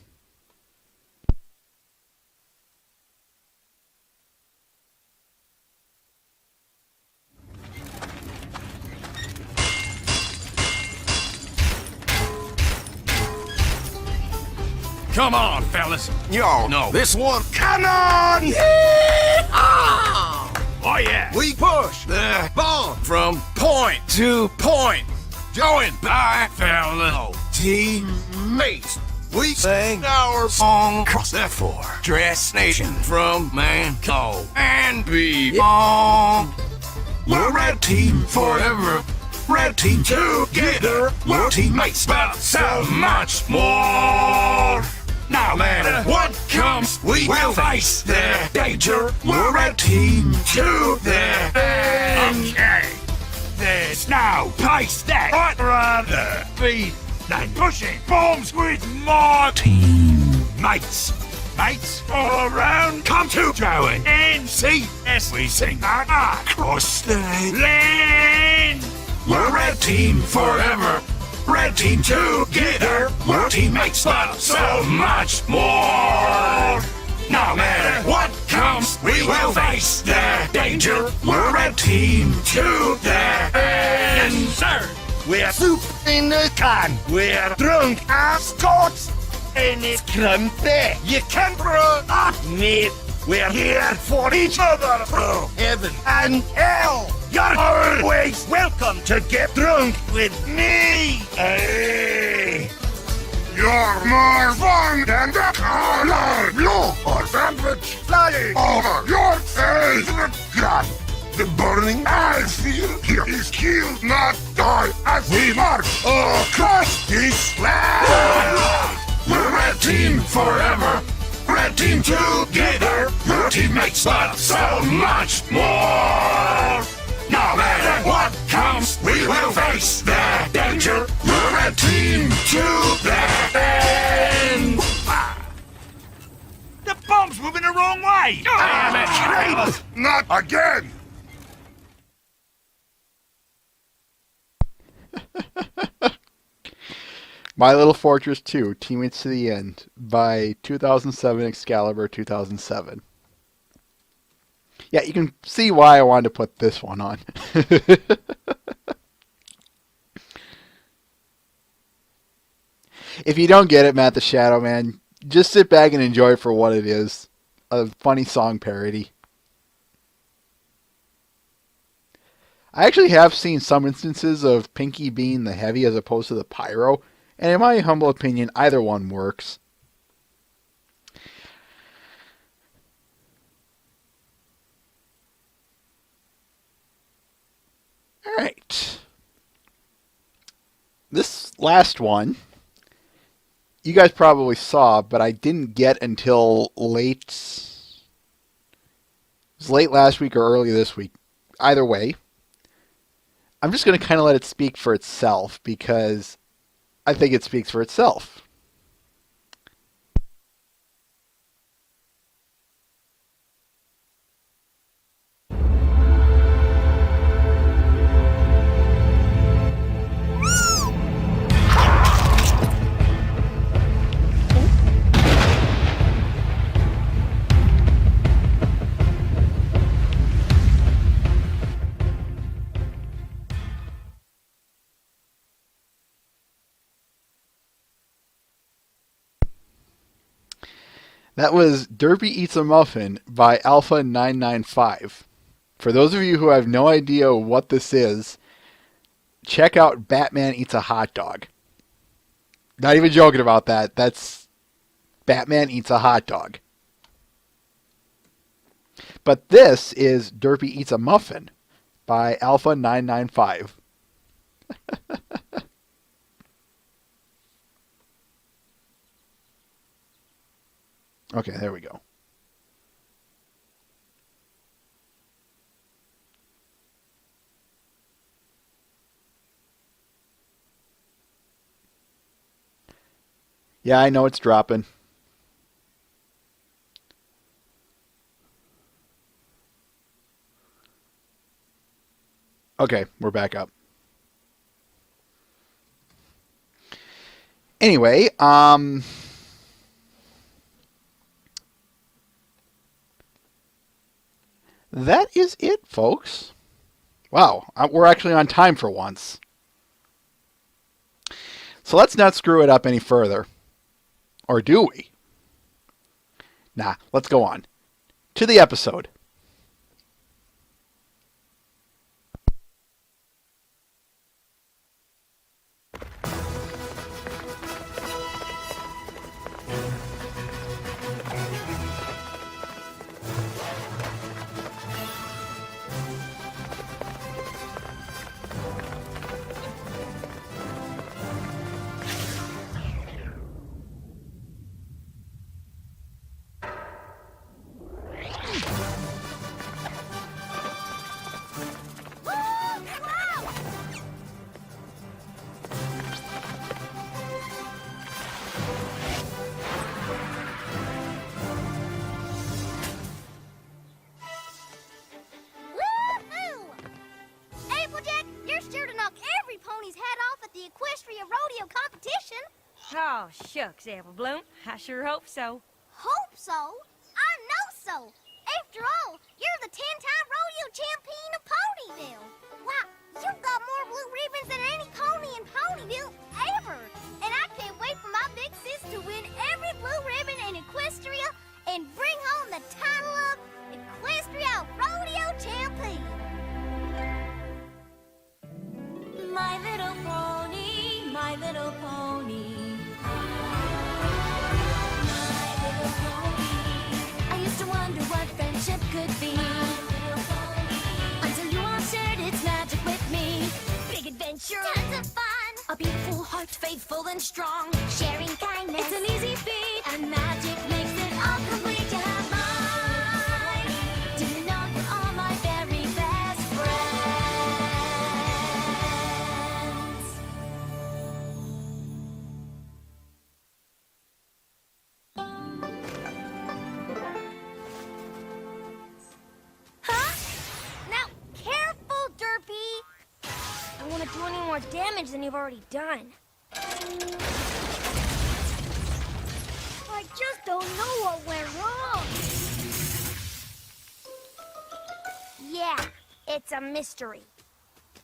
Come on, fellas. Y'all know this one. Come on! Oh, yeah. We push the ball from point to point. Going by fellow teammates. We sing our song across the fortress nation from Manco and beyond. We're red team forever. Red team together. We're teammates, but so much more. No matter what comes, we will face the danger. We're red team to the end. Okay. There's no place that I'd rather be than pushing bombs with my teammates. Mates all around, come to join and see as we sing across the land. We're red team forever. Red team together, we're teammates, but so much more. No matter what comes, we will face the danger. We're red team to the end. Sir, we're soup in the can. We're drunk as goats, and it's crumpy. You can't run up, mate. We're here for each other through heaven and hell. You're always welcome to get drunk with me. Hey. You're more fun than the color blue or sandwich flying over your favorite gun. The burning I feel here is kill, not die, as we march across this land. We're red team forever, red team together. Your team makes us so much more. No matter what comes, we will face the danger. We're red team to the end. The bomb's moving the wrong way! Damn it, Scrape! Not again! My Little Fortress 2, Teammates to the End, by 2007 Excalibur 2007. Yeah, you can see why I wanted to put this one on. If you don't get it, Matt the Shadow Man, just sit back and enjoy it for what it is. A funny song parody. I actually have seen some instances of Pinky being the heavy as opposed to the pyro, and in my humble opinion, either one works. Alright. This last one, you guys probably saw, but I didn't get until late. It was late last week or early this week. Either way, I'm just going to kind of let it speak for itself because I think it speaks for itself. That was Derpy Eats a Muffin by Alpha 995. For those of you who have no idea what this is, check out Batman Eats a Hot Dog. Not even joking about that. That's Batman Eats a Hot Dog. But this is Derpy Eats a Muffin by Alpha 995. Okay, there we go. Yeah, I know it's dropping. Okay, we're back up. Anyway, that is it, folks. Wow, we're actually on time for once. So let's not screw it up any further. Or do we? Nah, let's go on. To the episode. Oh, shucks, Apple Bloom. I sure hope so. Hope so? I know so. After all, you're the 10-time rodeo champion of Ponyville. Why, you've got more blue ribbons than any pony in Ponyville ever. And I can't wait for my big sis to win every blue ribbon in Equestria and bring home the title My little pony, my little pony. My little pony. I used to wonder what friendship could be. Until you all shared its magic with me. Big adventure, tons of fun. A beautiful heart, faithful and strong. Sharing kindness, it's an easy feat. And magic makes it all complete to have mine. Didn't know you're all my very best friends. Huh? Now, careful, Derpy. I don't want to do any more damage than you've already done. I just don't know what went wrong. Yeah, it's a mystery.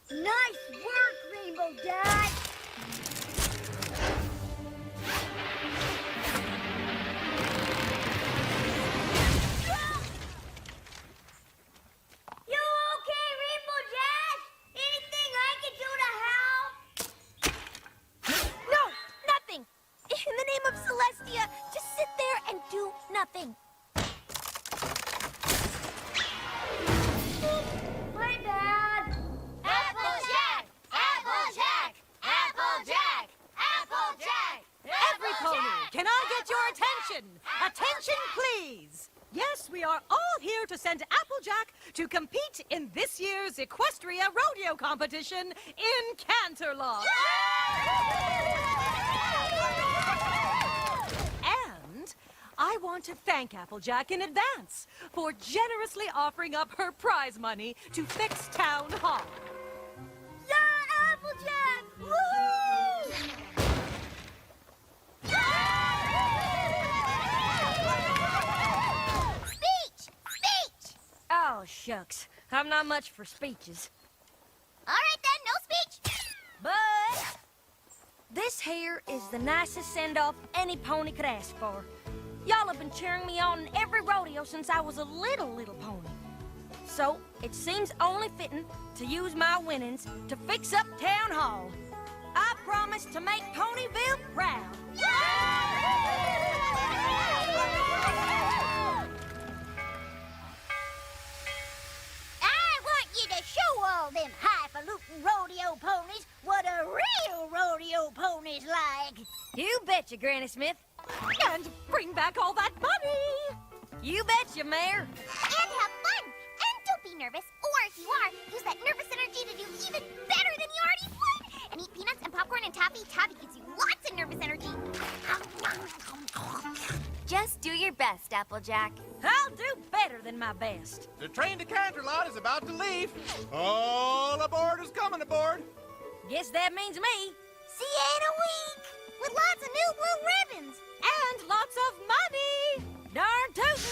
Nice work, Rainbow Dad. You okay, Rainbow Dad? Anything I can do to help? No, nothing. In the name of Celestia, just sit there and do nothing. My bad. Applejack! Applejack! Applejack! Applejack! Every pony, can I get your attention? Attention, please. Yes, we are all here to send Applejack to compete in this year's Equestria Rodeo competition in Canterlot. And I want to thank Applejack in advance for generously offering up her prize money to fix Town Hall. Yeah, Applejack! Woohoo! Speech! Speech! Oh, shucks. I'm not much for speeches. All right then, no speech. But this here is the nicest send-off any pony could ask for. Y'all have been cheering me on in every rodeo since I was a little pony. So it seems only fitting to use my winnings to fix up Town Hall. I promise to make Ponyville proud. I want you to show all them highfalutin rodeo ponies what a real rodeo pony's like. You betcha, Granny Smith. And bring back all that money. You betcha, Mayor. And have fun. And don't be nervous. Or if you are, use that nervous energy to do even better than you already would. And eat peanuts and popcorn and toffee. Toffee gives you lots of nervous energy. Just do your best, Applejack. I'll do better than my best. The train to Canterlot is about to leave. All aboard is coming aboard. Guess that means me. See you in a week. With lots of new blue ribbons. And lots of money. Darn tootin'.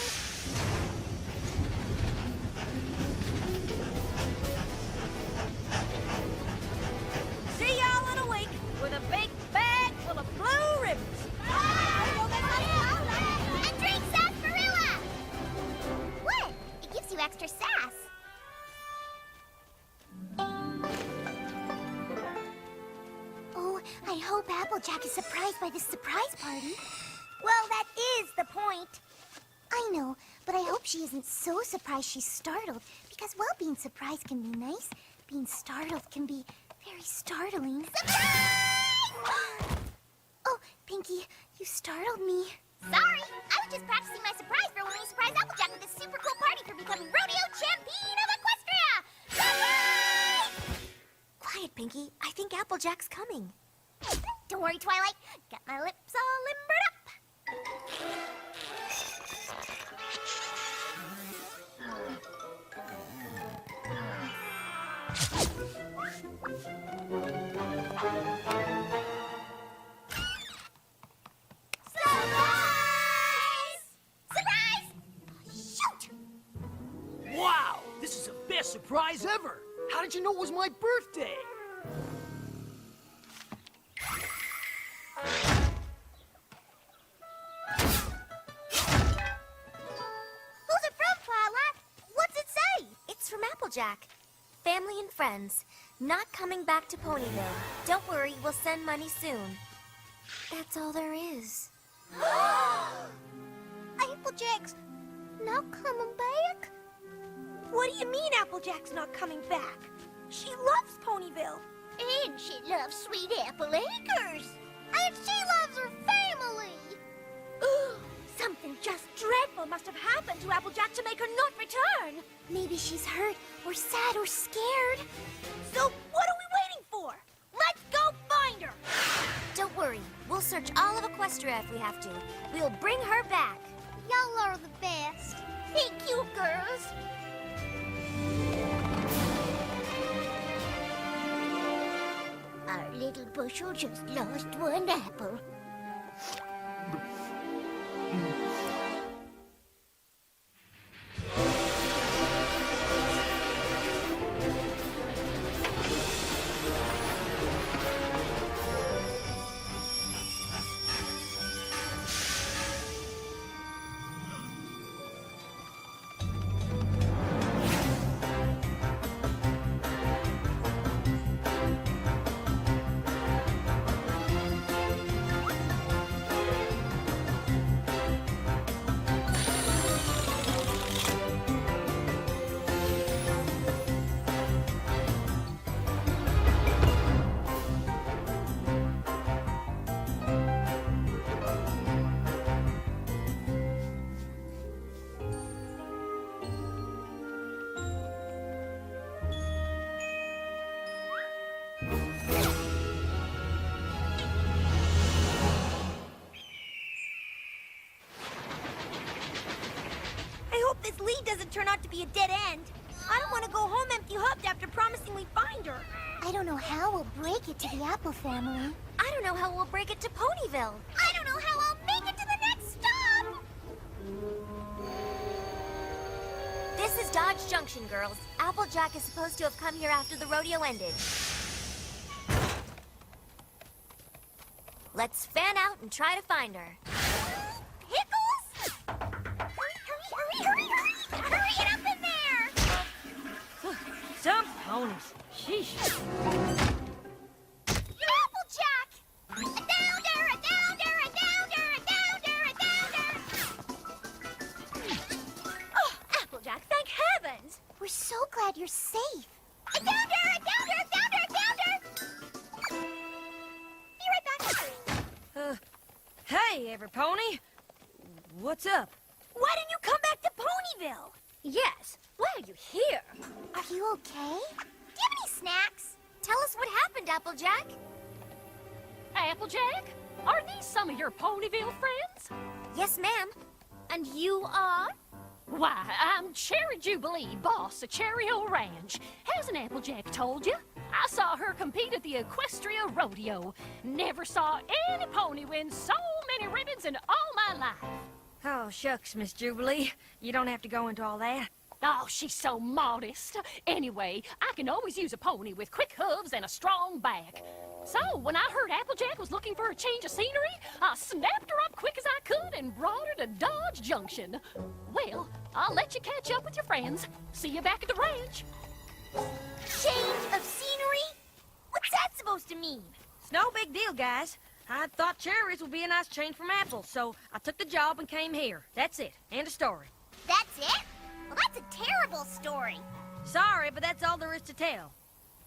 See y'all in a week with a big bag full of blue ribbons. And drink sarsaparilla. What? It gives you extra sass. Oh, I hope Applejack is surprised by this surprise party. Well, that is the point. I know, but I hope she isn't so surprised she's startled. Because while being surprised can be nice, being startled can be very startling. Surprise! Oh, Pinky, you startled me. Sorry, I was just practicing my surprise for when we surprise Applejack with this super cool party for becoming rodeo champion of Equestria! Surprise! Quiet, Pinky. I think Applejack's coming. Don't worry, Twilight. Got my lips all limbered up. Surprise! Surprise! Shoot! Wow, this is the best surprise ever. How did you know it was my birthday? Who's it from, Twilight? What's it say? It's from Applejack. family and friends. Not coming back to Ponyville. Don't worry, we'll send money soon. That's all there is. Applejack's not coming back? What do you mean Applejack's not coming back? She loves Ponyville. And she loves Sweet Apple Acres. And she loves her family. Something just dreadful must have happened to Applejack to make her not return. Maybe she's hurt, or sad, or scared. So what are we waiting for? Let's go find her! Don't worry, we'll search all of Equestria if we have to. We'll bring her back. Y'all are the best. Thank you, girls. Our little bushel just lost one apple. This lead doesn't turn out to be a dead end. I don't want to go home empty-hooked after promising we'd find her. I don't know how we'll break it to the Apple family. I don't know how we'll break it to Ponyville. I don't know how I'll make it to the next stop! This is Dodge Junction, girls. Applejack is supposed to have come here after the rodeo ended. Let's fan out and try to find her. Pickles! Hurry it up in there! Some ponies. Sheesh. Applejack! A downer, a downer, a downer, a downer, a downer! Oh, Applejack, thank heavens! We're so glad you're safe. A downer, a downer, a downer, a downer! Be right back. Hey, every pony. What's up? Why didn't you come back to Ponyville? Yes. Why are you here? Are you okay? Do you have any snacks? Tell us what happened, Applejack. Applejack? Are these some of your Ponyville friends? Yes, ma'am. And you are? Why, I'm Cherry Jubilee, boss of Cherry Hill Ranch. Hasn't Applejack told you? I saw her compete at the Equestria Rodeo. Never saw any pony win so many ribbons in all my life. Oh, shucks, Miss Jubilee. You don't have to go into all that. Oh, she's so modest. Anyway, I can always use a pony with quick hooves and a strong back. So, when I heard Applejack was looking for a change of scenery, I snapped her up quick as I could and brought her to Dodge Junction. Well, I'll let you catch up with your friends. See you back at the ranch. Change of scenery? What's that supposed to mean? It's no big deal, guys. I thought cherries would be a nice change from apples, so I took the job and came here. That's it. End of story. That's it? Well, that's a terrible story. Sorry, but that's all there is to tell.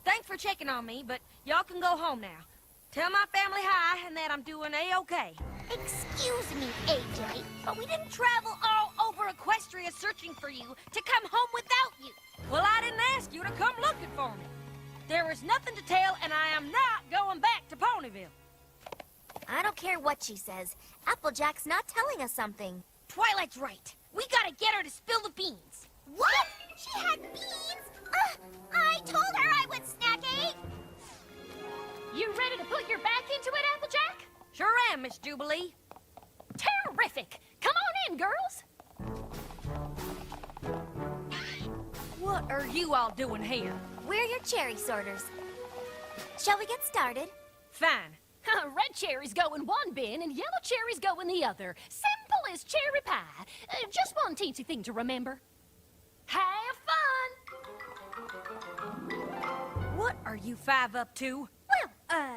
Thanks for checking on me, but y'all can go home now. Tell my family hi and that I'm doing A-okay. Excuse me, AJ, But we didn't travel all over Equestria searching for you to come home without you. Well, I didn't ask you to come looking for me. There is nothing to tell, and I am not going back to Ponyville. I don't care what she says. Applejack's not telling us something. Twilight's right. We gotta get her to spill the beans. What? She had beans? I told her I would snack eat. You ready to put your back into it, Applejack? Sure am, Miss Jubilee. Terrific! Come on in, girls. What are you all doing here? We're your cherry sorters. Shall we get started? Fine. Red cherries go in one bin and yellow cherries go in the other. Simple as cherry pie. Just one teensy thing to remember. Have fun! What are you five up to? Well,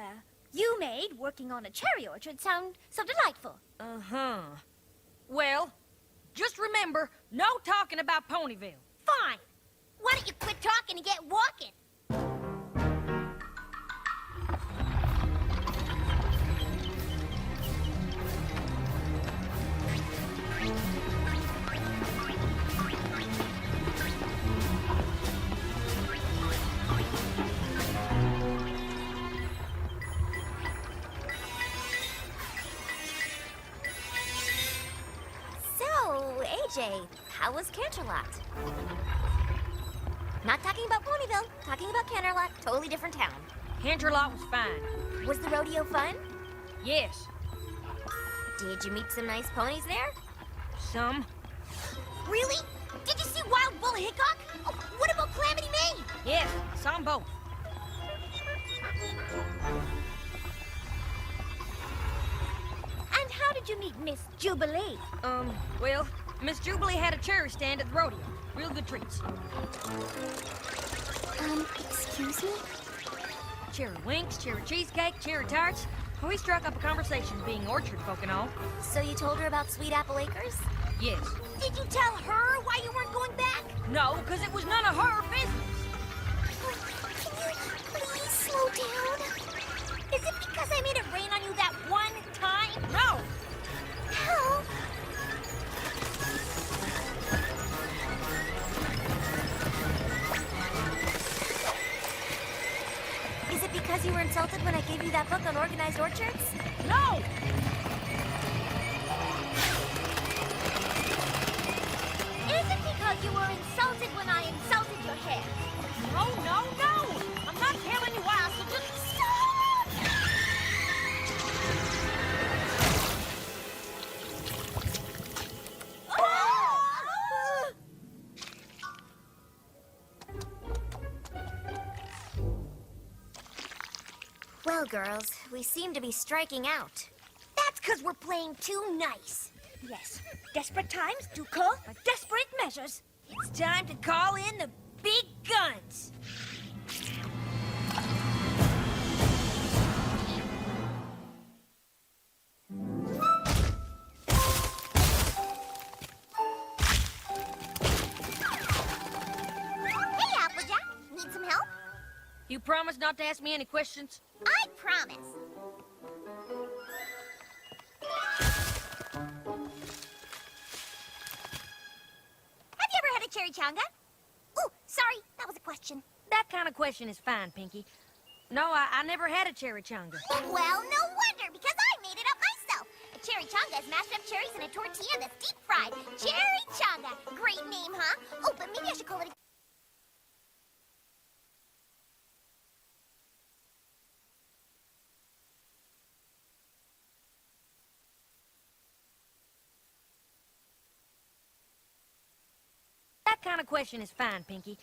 you made working on a cherry orchard sound so delightful. Uh-huh. Well, just remember, no talking about Ponyville. Fine. Why don't you quit talking and get walking? So, AJ, how was Canterlot? Not talking about Ponyville, talking about Canterlot, totally different town. Canterlot was fine. Was the rodeo fun? Yes, Did you meet some nice ponies there? some. Really? Did you see Wild Bull Hickok? Oh, what about Calamity May? Yes, some both. And how did you meet Miss Jubilee? Well, Miss Jubilee had a cherry stand at the rodeo. Real good treats. Excuse me? Cherry winks, cherry cheesecake, cherry tarts. We struck up a conversation being orchard folk and all. So you told her about Sweet Apple Acres? Yes. Did you tell her why you weren't going back? No, because it was none of her business. Can you please slow down? Is it because I made it rain on you that one time? No! Help! Is it because you were insulted when I gave you that book on organized orchards? No! Is it because you were insulted when I insulted your hair? No, no, no! I'm not telling you why, so just stop! Well, girls, we seem to be striking out. That's because we're playing too nice. Yes, desperate times do call for desperate measures. It's time to call in the big guns. Hey, Applejack, need some help? You promise not to ask me any questions? I promise. Have you ever had a cherry changa? Oh, sorry, that was a question. That kind of question is fine, Pinky. No, I never had a cherry chunga. Well, no wonder, because I made it up myself. A cherry changa is mashed up cherries in a tortilla that's deep fried. Cherry changa. Great name, huh? Oh, but maybe I should call it a... That kind of question is fine, Pinky.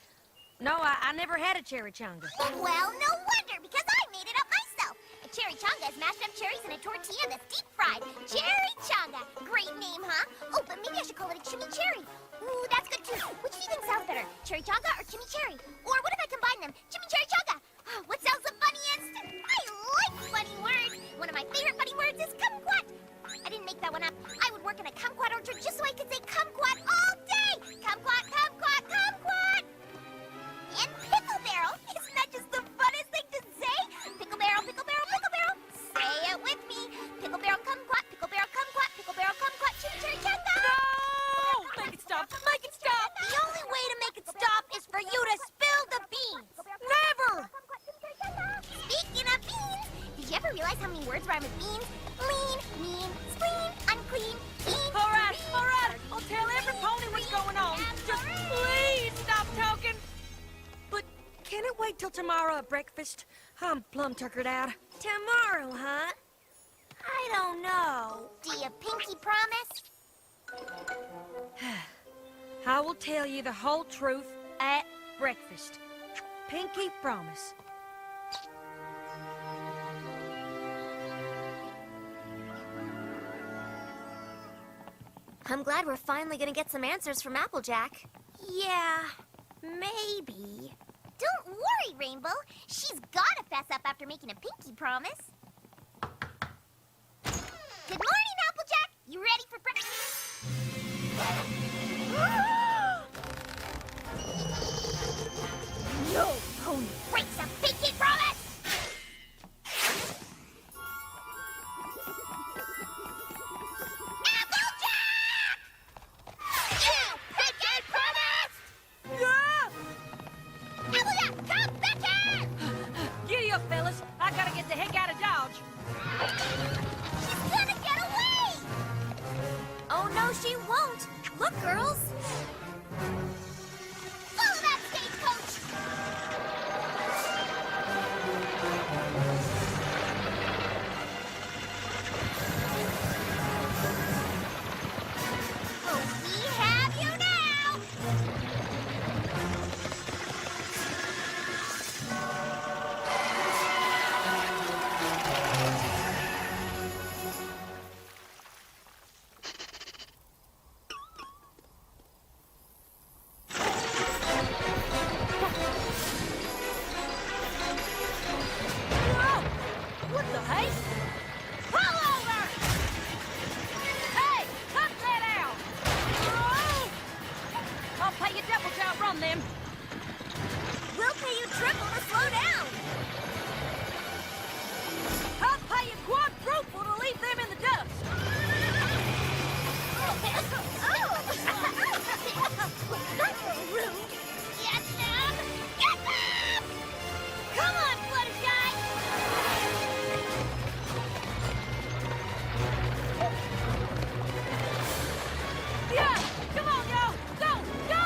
No, I never had a cherry chunga. Well, no wonder, because I made it up myself. A cherry changa is mashed up cherries in a tortilla that's deep fried. Cherry changa. Great name, huh? Oh, but maybe I should call it a chimichurri. Ooh, that's good too. Which do you think sounds better? Cherry changa or chimichurri? Or what if I combine them? Chimichurri changa. What sounds the funniest? I like funny words. One of my favorite funny words is kumquat. I didn't make that one up. I would work in a kumquat orchard just so I could say kumquat all day. Kumquat, kumquat, kumquat. And pickle barrel. Isn't that just the funnest thing to say? Pickle barrel, pickle barrel, pickle barrel. Say it with me. Pickle barrel, kumquat, pickle barrel, kumquat, chimichurri changa. No! Make it stop! Make it stop! The only way to make it stop is for you to spill the beans. Never! Speaking of beans, did you ever realize how many words rhyme with beans? Lean, mean, spleen, unclean, bean. All right, I'll tell every pony what's going on. Just please stop talking. But can it wait till tomorrow at breakfast? I'm plumb tuckered out. Tomorrow, huh? I don't know. Do you pinky promise? I will tell you the whole truth at breakfast. Pinky promise. I'm glad we're finally gonna get some answers from Applejack. Yeah, maybe. Don't worry, Rainbow. She's gotta fess up after making a pinky promise. Good morning, Applejack. You ready for breakfast? No pony breaks a pinky promise! Applejack! You pinky promise! Yeah! Applejack, come back here! Giddy up, fellas. I gotta get the heck out of Dodge. She's gonna get away! Oh no, she won't. Look, girls. Follow that stagecoach! Oh, we have you now! What the heck? Pull over! Hey, cut that out! I'll pay you double to outrun them. We'll pay you triple to slow down. I'll pay you quadruple to leave them in the dust. That's rude! Get them! Get them! Come on, Fluttershy! Yeah, come on, y'all. Go, go!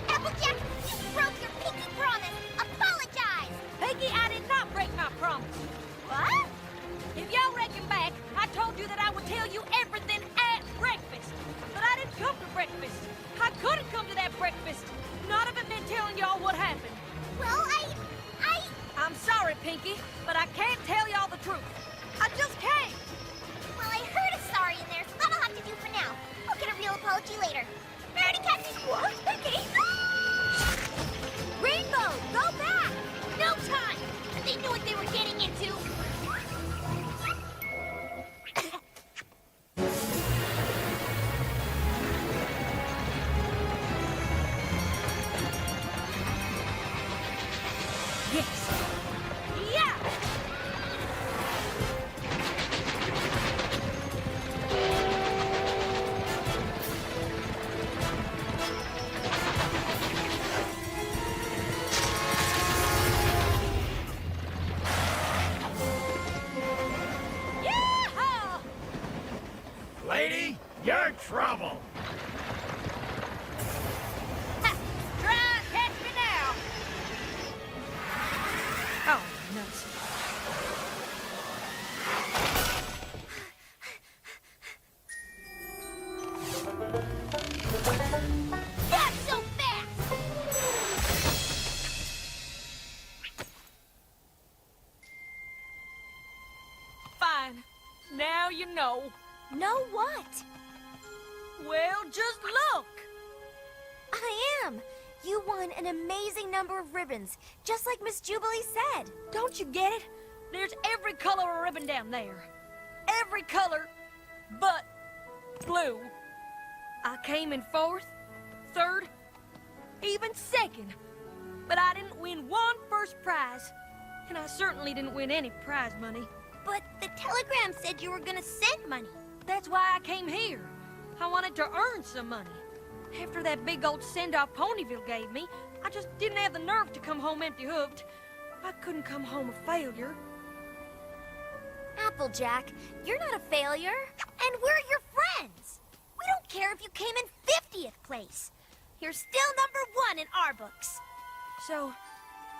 Applejack, you broke your pinky promise! Apologize! Peggy, I did not break my promise. What? If y'all reckon back, I told you that I would tell you everything at breakfast. But I didn't come to breakfast. I couldn't come to that breakfast. Not if it meant telling y'all what happened. Well, I'm sorry, Pinky, but I can't tell y'all the truth. I just can't. Well, I heard a sorry in there, so that'll have to do for now. I'll get a real apology later. Ready, Captain? What? Okay. Rainbow, go back! No time! They knew what they were getting into. Yes. Yeah! Yeah! Lady, you're trouble. Try and catch me now. Oh, nuts. Not so fast! Fine. Now you know. Know what? Well, just look. I am. You won an amazing number of ribbons, just like Miss Jubilee said. Don't you get it? There's every color of ribbon down there. Every color but blue. I came in 4th, 3rd, even 2nd. But I didn't win one first prize. And I certainly didn't win any prize money. But the telegram said you were gonna send money. That's why I came here. I wanted to earn some money. After that big old send-off Ponyville gave me, I just didn't have the nerve to come home empty-hooked. I couldn't come home a failure. Applejack, you're not a failure. And we're your friends. We don't care if you came in 50th place. You're still #1 in our books. So,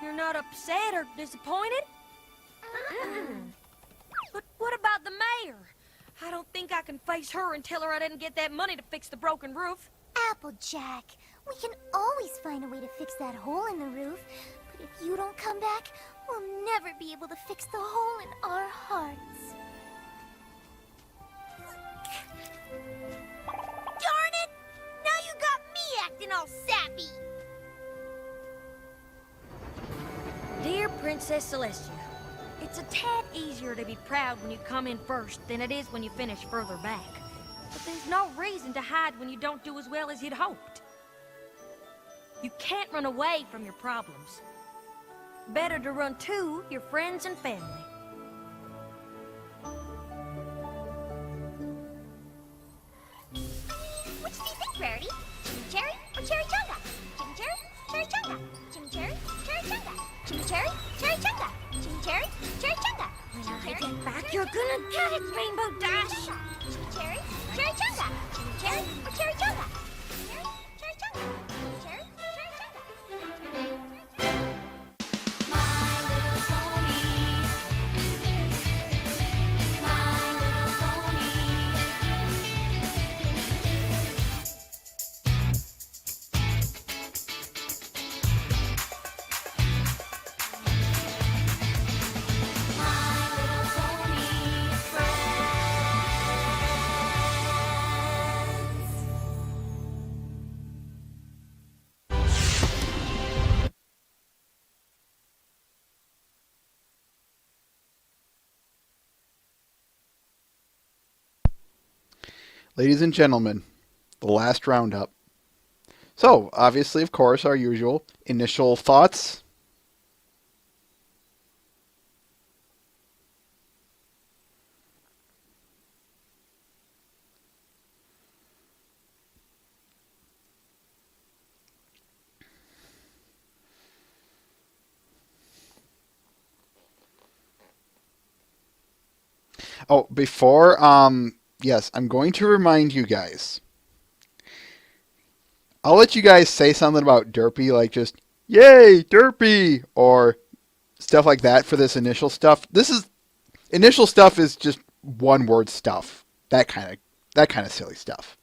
you're not upset or disappointed? But what about the mayor? I don't think I can face her and tell her I didn't get that money to fix the broken roof. Applejack, we can always find a way to fix that hole in the roof. But if you don't come back, we'll never be able to fix the hole in our hearts. Darn it! Now you got me acting all all sappy. Dear Princess Celestia, it's a tad easier to be proud when you come in first than it is when you finish further back. But there's no reason to hide when you don't do as well as you'd hoped. You can't run away from your problems. Better to run to your friends and family. Which do you think, Rarity? Chimichurri or Chimichanga? Chimichurri, Chimichanga. Chimichurri, Chimichanga. Chimichurri, Chimichanga. Chimichurri, Chimichanga. When I get back, you're gonna get it, Rainbow Dash! Chimichurri, Chimichanga. Chimichurri or Chimichanga? Chimichurri, Chimichanga. Chimichurri, Chimichanga. Ladies and gentlemen, the last roundup. So, obviously, of course, our usual initial thoughts. Oh, before, yes, I'm going to remind you guys. I'll let you guys say something about Derpy, like just, yay, Derpy, or stuff like that for this initial stuff. Initial stuff is just one word stuff. That kind of silly stuff.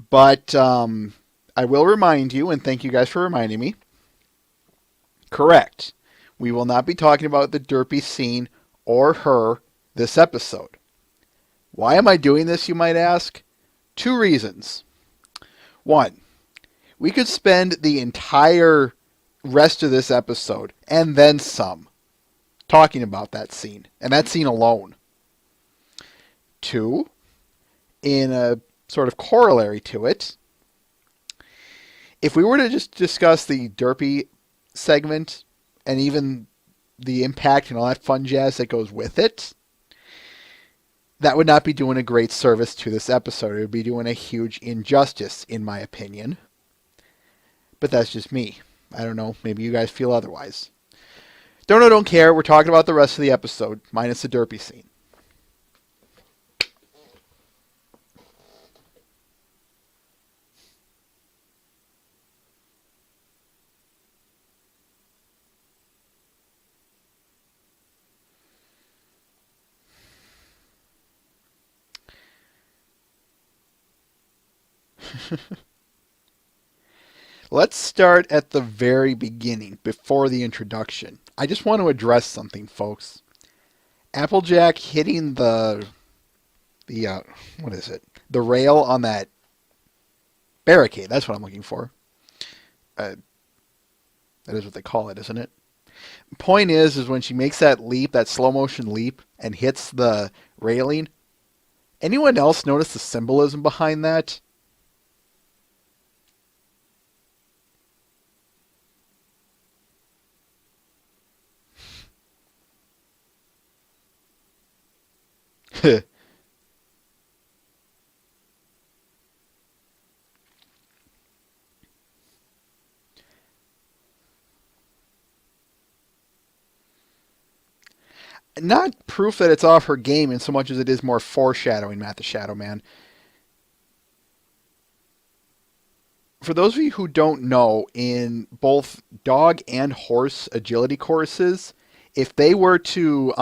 But I will remind you, and thank you guys for reminding me. Correct. We will not be talking about the Derpy scene or her this episode. Why am I doing this, you might ask? 2 reasons. 1, we could spend the entire rest of this episode, and then some, talking about that scene, and that scene alone. 2, in a sort of corollary to it, if we were to just discuss the Derpy segment, and even the impact and all that fun jazz that goes with it, that would not be doing a great service to this episode. It would be doing a huge injustice, in my opinion. But that's just me. I don't know. Maybe you guys feel otherwise. Don't care. We're talking about the rest of the episode, minus the Derpy scene. Let's start at the very beginning, before the introduction. I just want to address something, folks. Applejack hitting the what is it? The rail on that barricade. That's what I'm looking for. That is what they call it, isn't it? Point is when she makes that leap, that slow motion leap, and hits the railing. Anyone else notice the symbolism behind that? Not proof that it's off her game in so much as it is more foreshadowing, Matt the Shadow Man. For those of you who don't know, in both dog and horse agility courses, if they were to,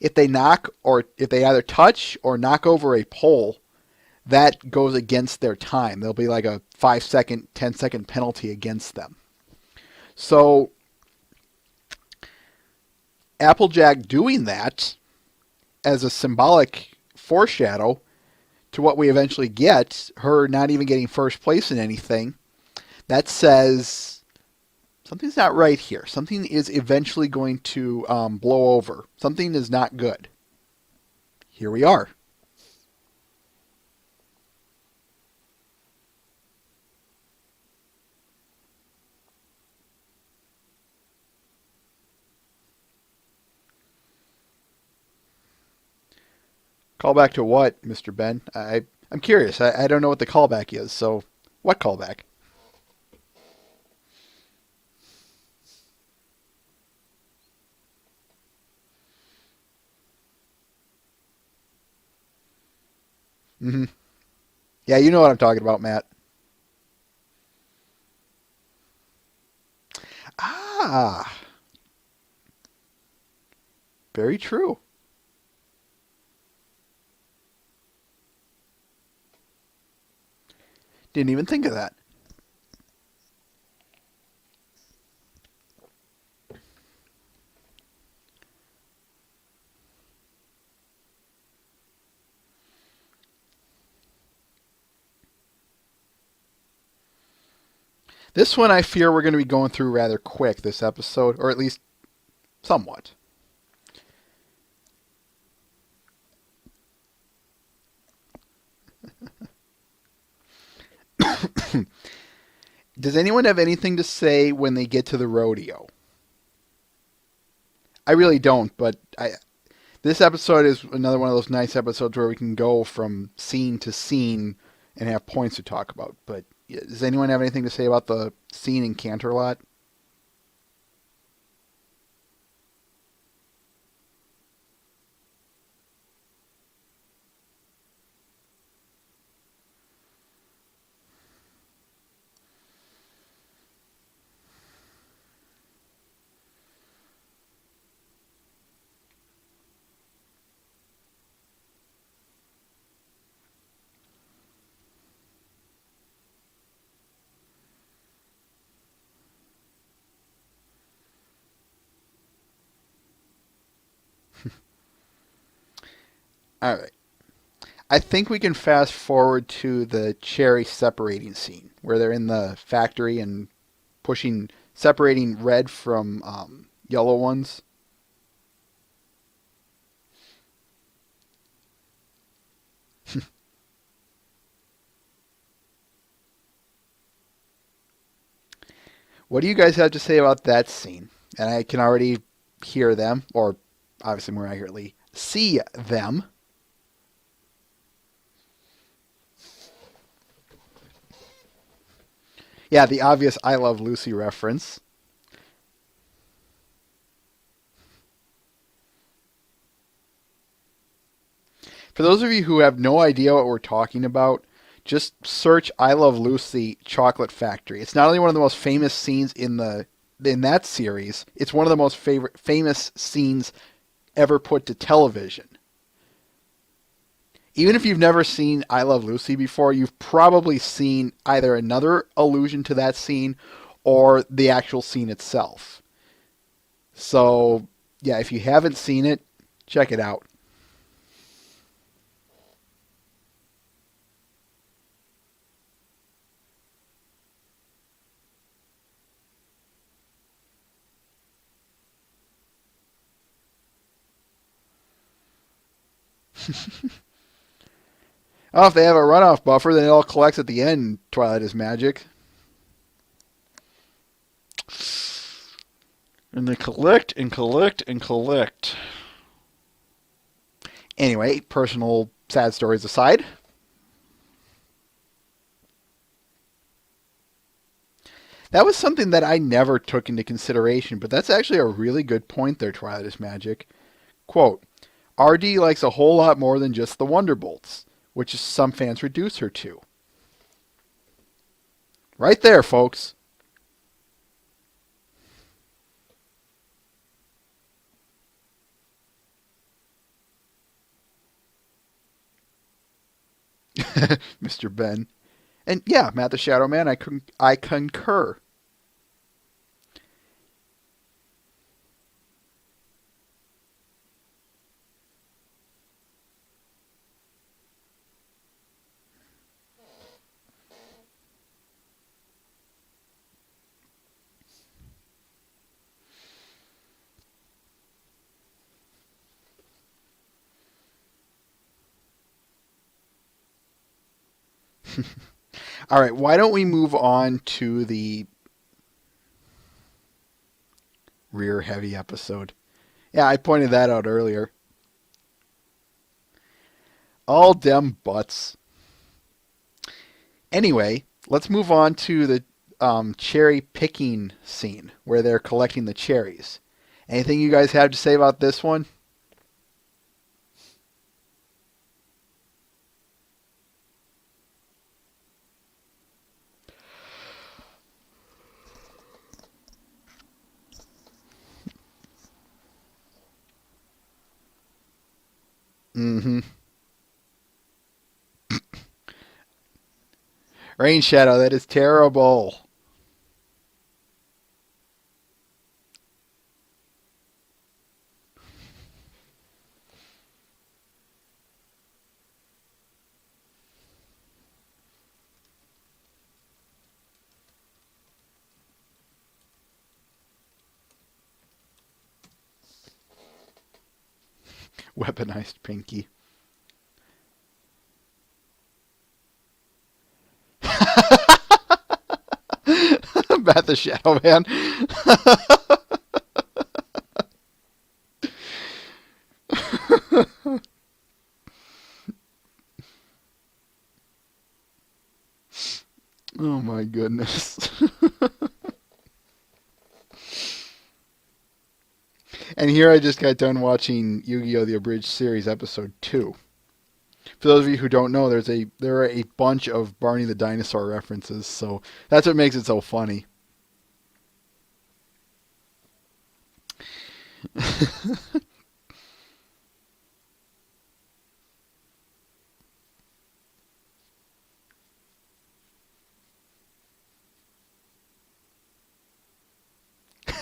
if they knock, or if they either touch or knock over a pole, that goes against their time. There'll be like a 5-second, 10-second penalty against them. So Applejack doing that as a symbolic foreshadow to what we eventually get, her not even getting first place in anything, that says something's not right here. Something is eventually going to blow over. Something is not good. Here we are. Callback to what, Mr. Ben? I'm curious. I don't know what the callback is, so what callback? Mm-hmm. Yeah, you know what I'm talking about, Matt. Ah, very true. Didn't even think of that. This one I fear we're going to be going through rather quick this episode, or at least somewhat. Does anyone have anything to say when they get to the rodeo? I really don't, but this episode is another one of those nice episodes where we can go from scene to scene and have points to talk about. But does anyone have anything to say about the scene in Canterlot? All right. I think we can fast forward to the cherry separating scene where they're in the factory and separating red from yellow ones. What do you guys have to say about that scene? And I can already hear them, or obviously more accurately, see them. Yeah, the obvious I Love Lucy reference. For those of you who have no idea what we're talking about, just search I Love Lucy Chocolate Factory. It's not only one of the most famous scenes in that series, it's one of the most famous scenes ever put to television. Even if you've never seen I Love Lucy before, you've probably seen either another allusion to that scene or the actual scene itself. So, yeah, if you haven't seen it, check it out. Oh, if they have a runoff buffer, then it all collects at the end. Twilight is magic. And they collect and collect and collect. Anyway, personal sad stories aside. That was something that I never took into consideration, but that's actually a really good point there, Twilight is Magic. Quote, RD likes a whole lot more than just the Wonderbolts, which some fans reduce her to. Right there, folks. Mr. Ben. And yeah, Matt the Shadow Man, I concur. All right, why don't we move on to the rear heavy episode? Yeah, I pointed that out earlier. All dem butts. Anyway, let's move on to the cherry picking scene where they're collecting the cherries. Anything you guys have to say about this one? Mm-hmm. Rain Shadow, that is terrible. Weaponized Pinky. Bat the Shadow Man. Oh my goodness. And here I just got done watching Yu-Gi-Oh! The Abridged Series Episode 2. For those of you who don't know, there are a bunch of Barney the Dinosaur references, so that's what makes it so funny.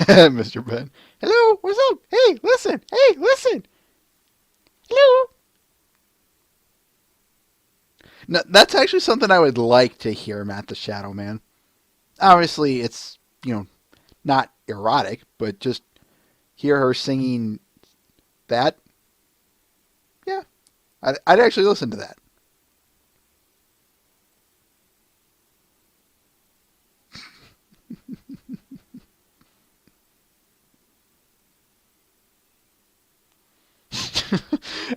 Mr. Ben. Hello, what's up? Hey, listen. Hey, listen. Hello. Now, that's actually something I would like to hear, Matt the Shadow Man. Obviously, it's, not erotic, but just hear her singing that. Yeah, I'd actually listen to that.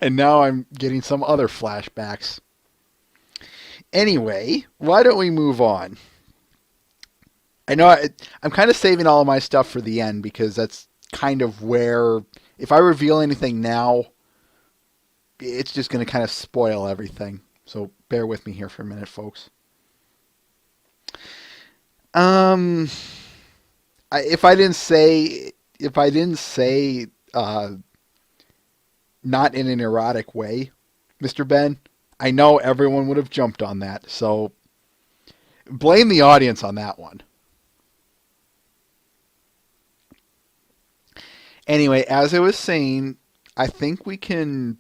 And now I'm getting some other flashbacks. Anyway, why don't we move on? I know I'm kind of saving all of my stuff for the end because that's kind of where, if I reveal anything now, it's just going to kind of spoil everything. So bear with me here for a minute, folks. If I didn't say not in an erotic way, Mr. Ben, I know everyone would have jumped on that. So blame the audience on that one. Anyway, as I was saying, I think we can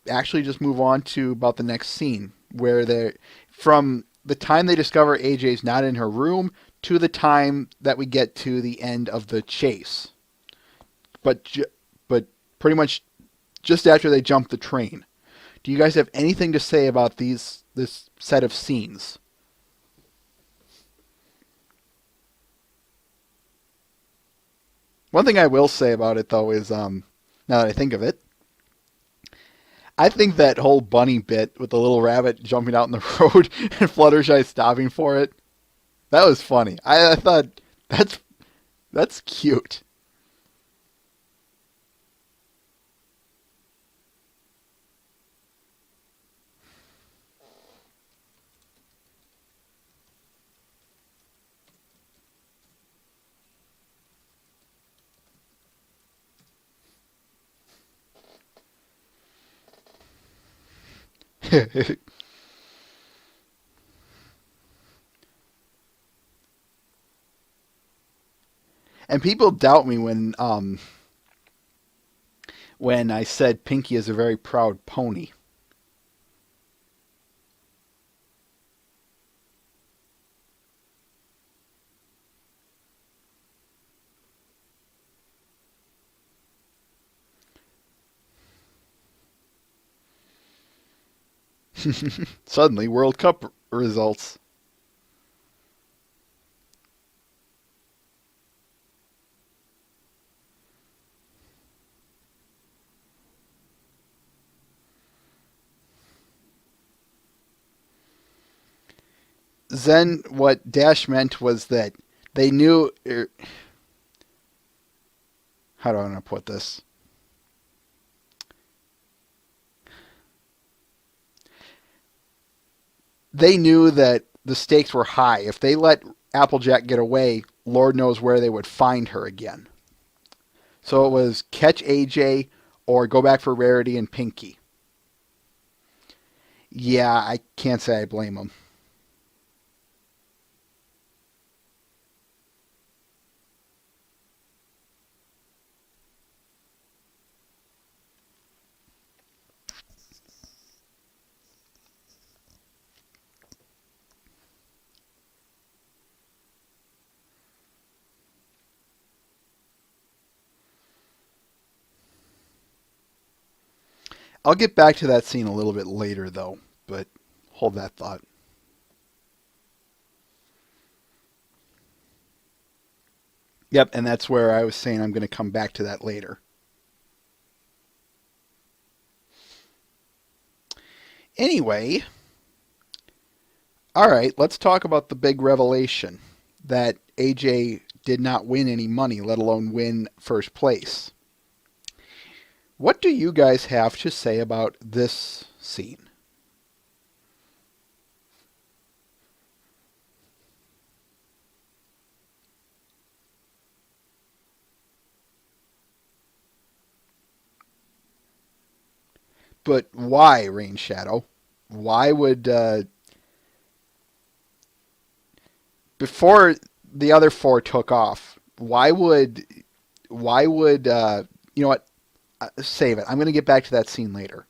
actually just move on to about the next scene, where from the time they discover AJ's not in her room to the time that we get to the end of the chase. But pretty much just after they jump the train. Do you guys have anything to say about this set of scenes? One thing I will say about it, though, is, now that I think of it, I think that whole bunny bit with the little rabbit jumping out in the road and Fluttershy stopping for it, that was funny. I thought, that's cute. And people doubt me when I said Pinky is a very proud pony. Suddenly, World Cup results. Then what Dash meant was that they knew. How do I want to put this? They knew that the stakes were high. If they let Applejack get away, Lord knows where they would find her again. So it was catch AJ or go back for Rarity and Pinky. Yeah, I can't say I blame them. I'll get back to that scene a little bit later, though, but hold that thought. Yep, and that's where I was saying I'm going to come back to that later. Anyway, all right, let's talk about the big revelation that AJ did not win any money, let alone win first place. What do you guys have to say about this scene? But why, Rain Shadow? Why would before the other four took off? Why would you know what? Save it. I'm going to get back to that scene later.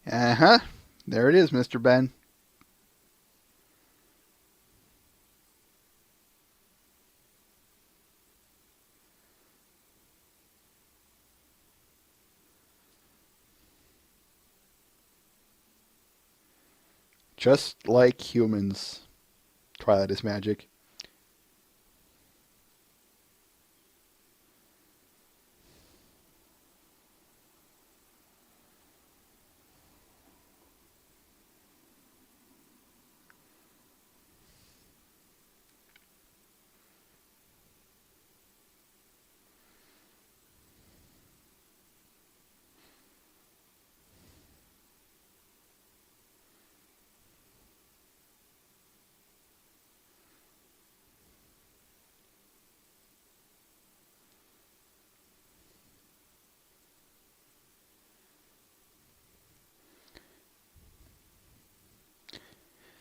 Uh-huh. There it is, Mr. Ben. Just like humans, Twilight is magic.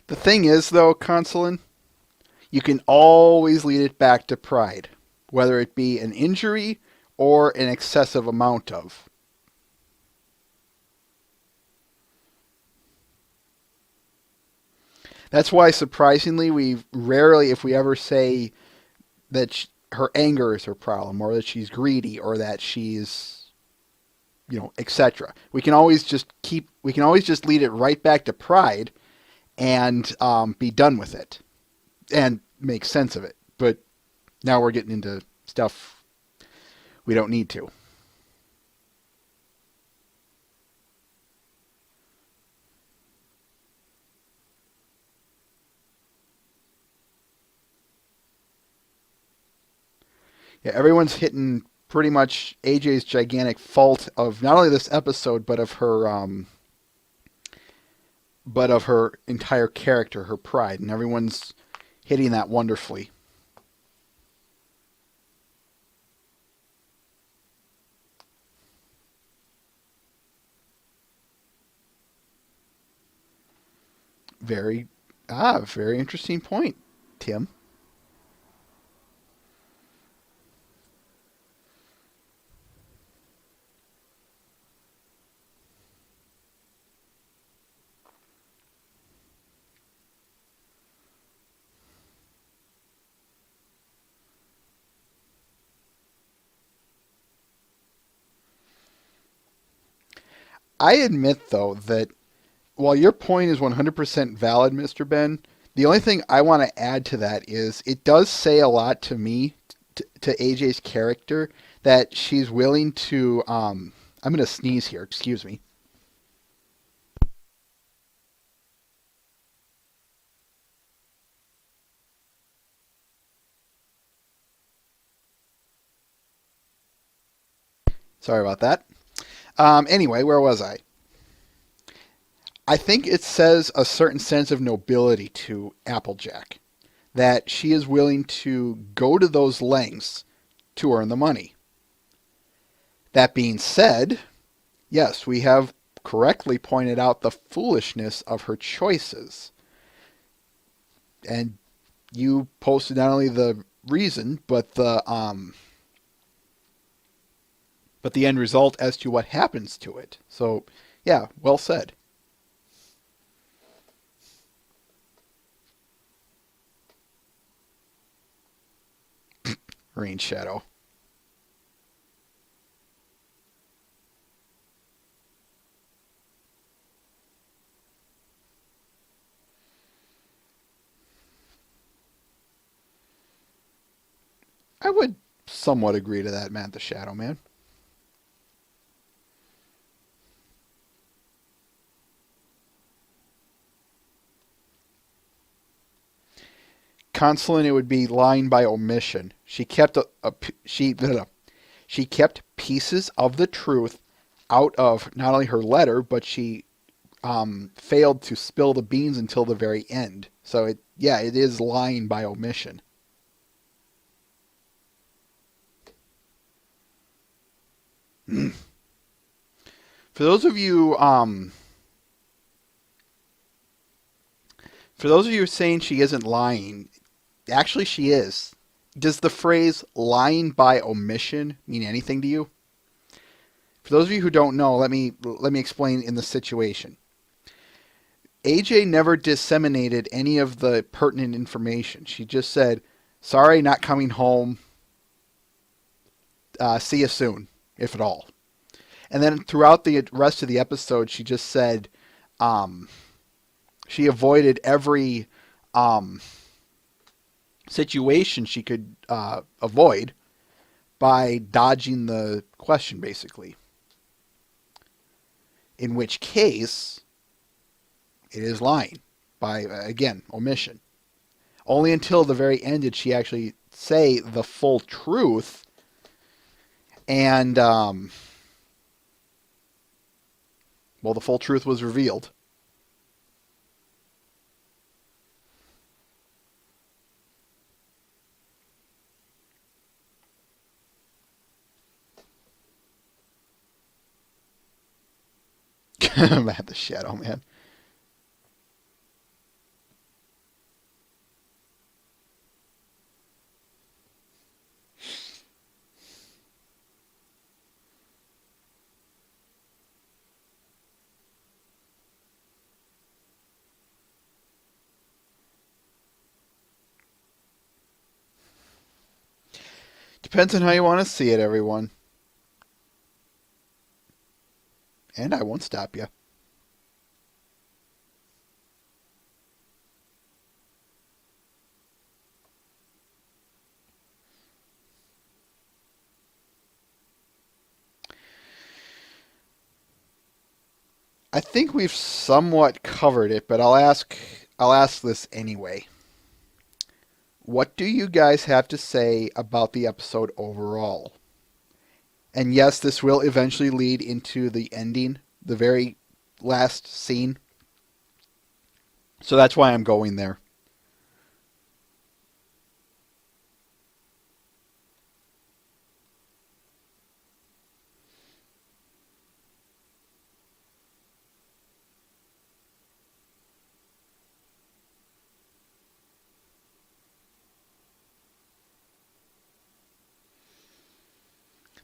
The thing is, though, Consulin, you can always lead it back to pride, whether it be an injury or an excessive amount of. That's why, surprisingly, we rarely, if we ever say that her anger is her problem, or that she's greedy, or that she's, etc. We can always just lead it right back to pride, and be done with it, and make sense of it. But now we're getting into stuff we don't need to. Yeah, everyone's hitting pretty much AJ's gigantic fault of not only this episode, but of her entire character, her pride, and everyone's hitting that wonderfully. Very, very interesting point, Tim. I admit, though, that while your point is 100% valid, Mr. Ben, the only thing I want to add to that is it does say a lot to me, to AJ's character, that she's willing to. I'm going to sneeze here, excuse me. Sorry about that. Anyway, where was I? I think it says a certain sense of nobility to Applejack, that she is willing to go to those lengths to earn the money. That being said, yes, we have correctly pointed out the foolishness of her choices. And you posted not only the reason, but the end result as to what happens to it. So, yeah, well said. Rain Shadow. I would somewhat agree to that, Matt the Shadow Man. Consulate, it would be lying by omission. She kept she kept pieces of the truth out of not only her letter, but she failed to spill the beans until the very end. So it is lying by omission. For those of you saying she isn't lying, actually she is. Does the phrase lying by omission mean anything to you? For those of you who don't know, let me explain in the situation. AJ never disseminated any of the pertinent information. She just said, "Sorry, not coming home. See you soon, if at all." And then throughout the rest of the episode, she just said she avoided every situation she could avoid by dodging the question, basically. In which case, it is lying by, again, omission. Only until the very end did she actually say the full truth. And, well, the full truth was revealed. Matt the Shadow Man. Depends on how you want to see it, everyone. And I won't stop you. I think we've somewhat covered it, but I'll ask this anyway. What do you guys have to say about the episode overall? And yes, this will eventually lead into the ending, the very last scene. So that's why I'm going there.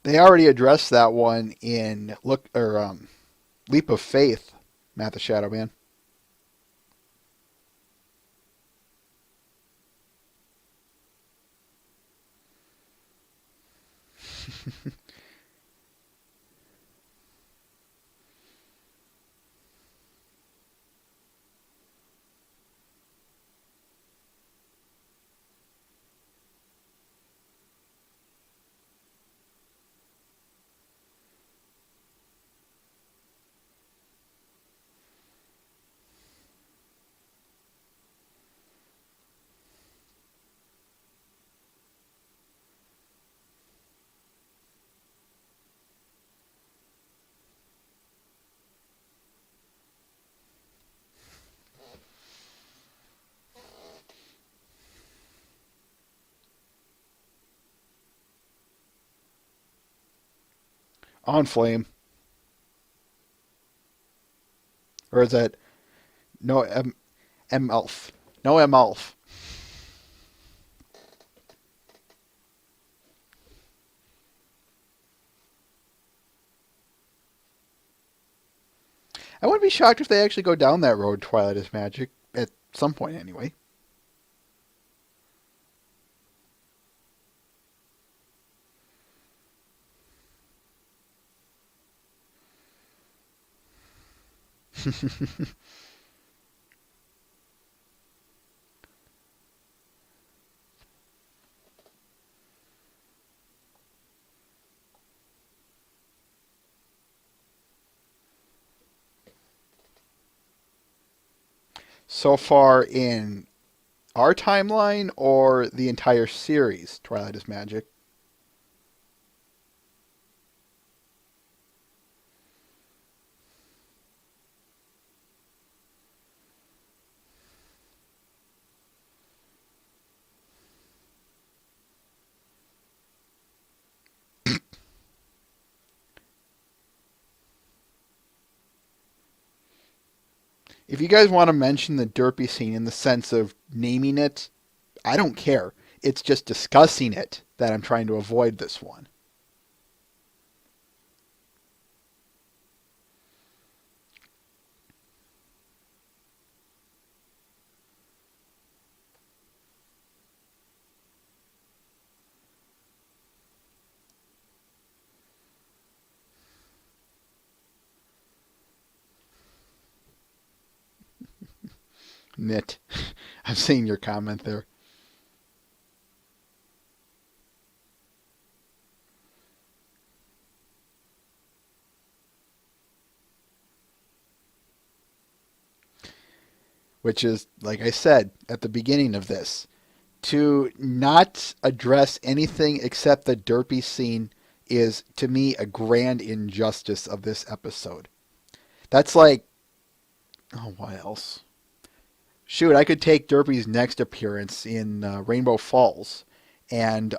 They already addressed that one in Leap of Faith, Matt the Shadow Man. On Flame. Or is that no M Elf? No M Elf. I wouldn't be shocked if they actually go down that road, Twilight is Magic, at some point anyway. So far in our timeline or the entire series, Twilight is Magic? If you guys want to mention the Derpy scene in the sense of naming it, I don't care. It's just discussing it that I'm trying to avoid this one. Knit. I've seen your comment there. Which is, like I said at the beginning of this, to not address anything except the Derpy scene is, to me, a grand injustice of this episode. That's like, oh, what else? Shoot, I could take Derpy's next appearance in Rainbow Falls and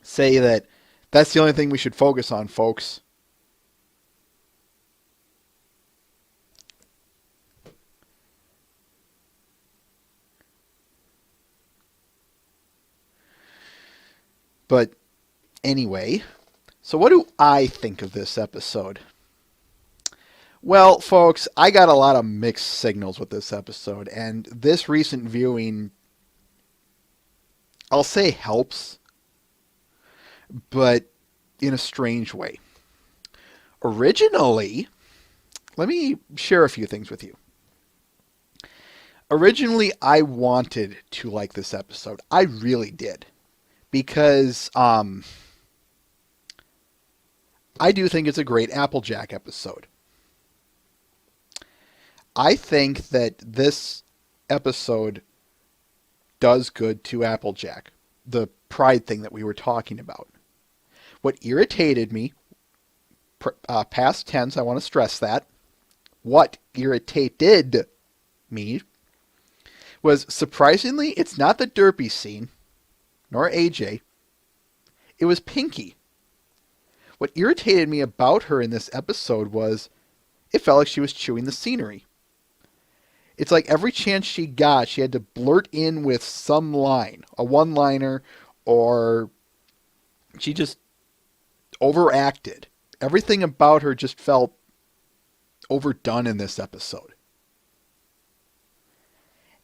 say that that's the only thing we should focus on, folks. But anyway, so what do I think of this episode? Well, folks, I got a lot of mixed signals with this episode, and this recent viewing, I'll say helps, but in a strange way. Originally, let me share a few things with you. Originally, I wanted to like this episode. I really did. Because I do think it's a great Applejack episode. I think that this episode does good to Applejack, the pride thing that we were talking about. What irritated me, past tense, I want to stress that, what irritated me was, surprisingly, it's not the Derpy scene, nor AJ. It was Pinky. What irritated me about her in this episode was it felt like she was chewing the scenery. It's like every chance she got, she had to blurt in with some line, a one-liner, or she just overacted. Everything about her just felt overdone in this episode.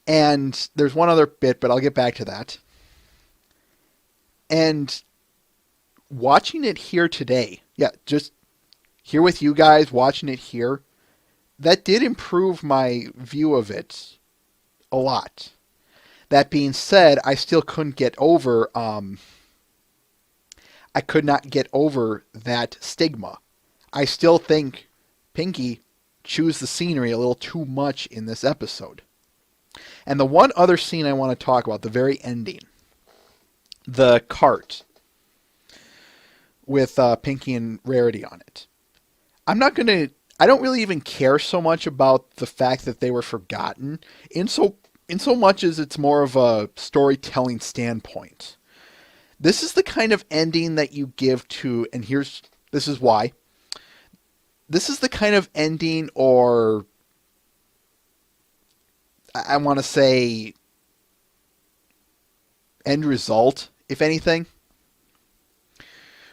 And there's one other bit, but I'll get back to that. And watching it here today, just here with you guys, watching it here, that did improve my view of it a lot. That being said, I still couldn't get over, I could not get over that stigma. I still think Pinky chews the scenery a little too much in this episode. And the one other scene I want to talk about, the very ending, the cart with Pinky and Rarity on it. I don't really even care so much about the fact that they were forgotten, in so much as it's more of a storytelling standpoint. This is the kind of ending that you give to, and this is why. This is the kind of ending, or I want to say end result, if anything,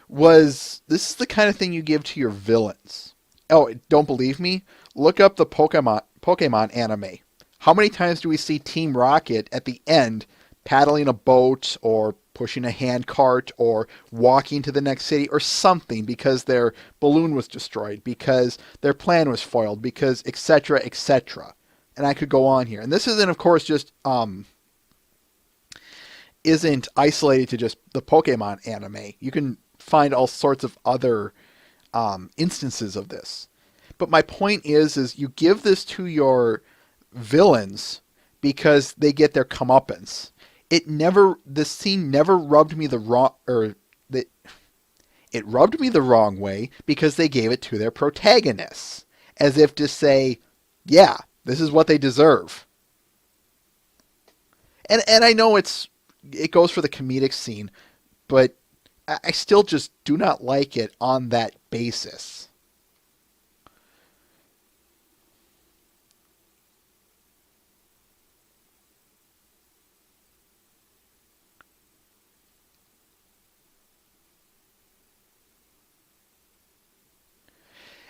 this is the kind of thing you give to your villains. Oh, don't believe me? Look up the Pokemon anime. How many times do we see Team Rocket at the end paddling a boat or pushing a handcart or walking to the next city or something because their balloon was destroyed, because their plan was foiled, because etc., etc. And I could go on here. And this isn't, of course, just isn't isolated to just the Pokemon anime. You can find all sorts of other instances of this. But my point is you give this to your villains because they get their comeuppance. This scene never rubbed me the wrong, it rubbed me the wrong way because they gave it to their protagonists, as if to say, yeah, this is what they deserve. And I know it goes for the comedic scene, but I still just do not like it on that basis.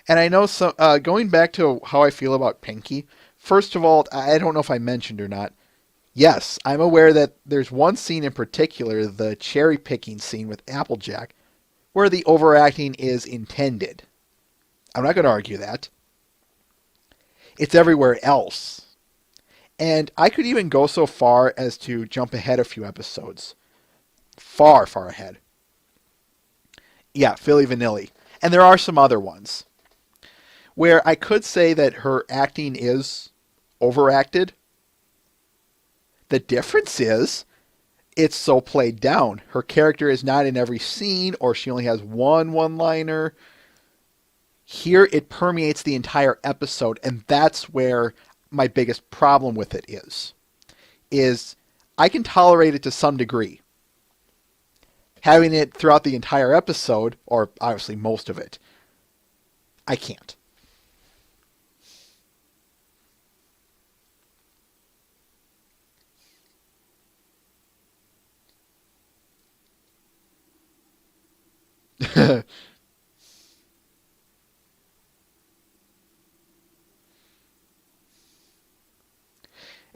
And I know going back to how I feel about Pinky, first of all, I don't know if I mentioned or not. Yes, I'm aware that there's one scene in particular, the cherry picking scene with Applejack, where the overacting is intended. I'm not going to argue that. It's everywhere else. And I could even go so far as to jump ahead a few episodes. Far, far ahead. Yeah, Philly Vanilli. And there are some other ones where I could say that her acting is overacted. The difference is it's so played down. Her character is not in every scene, or she only has one-liner. Here it permeates the entire episode, and that's where my biggest problem with it is I can tolerate it to some degree. Having it throughout the entire episode, or obviously most of it, I can't.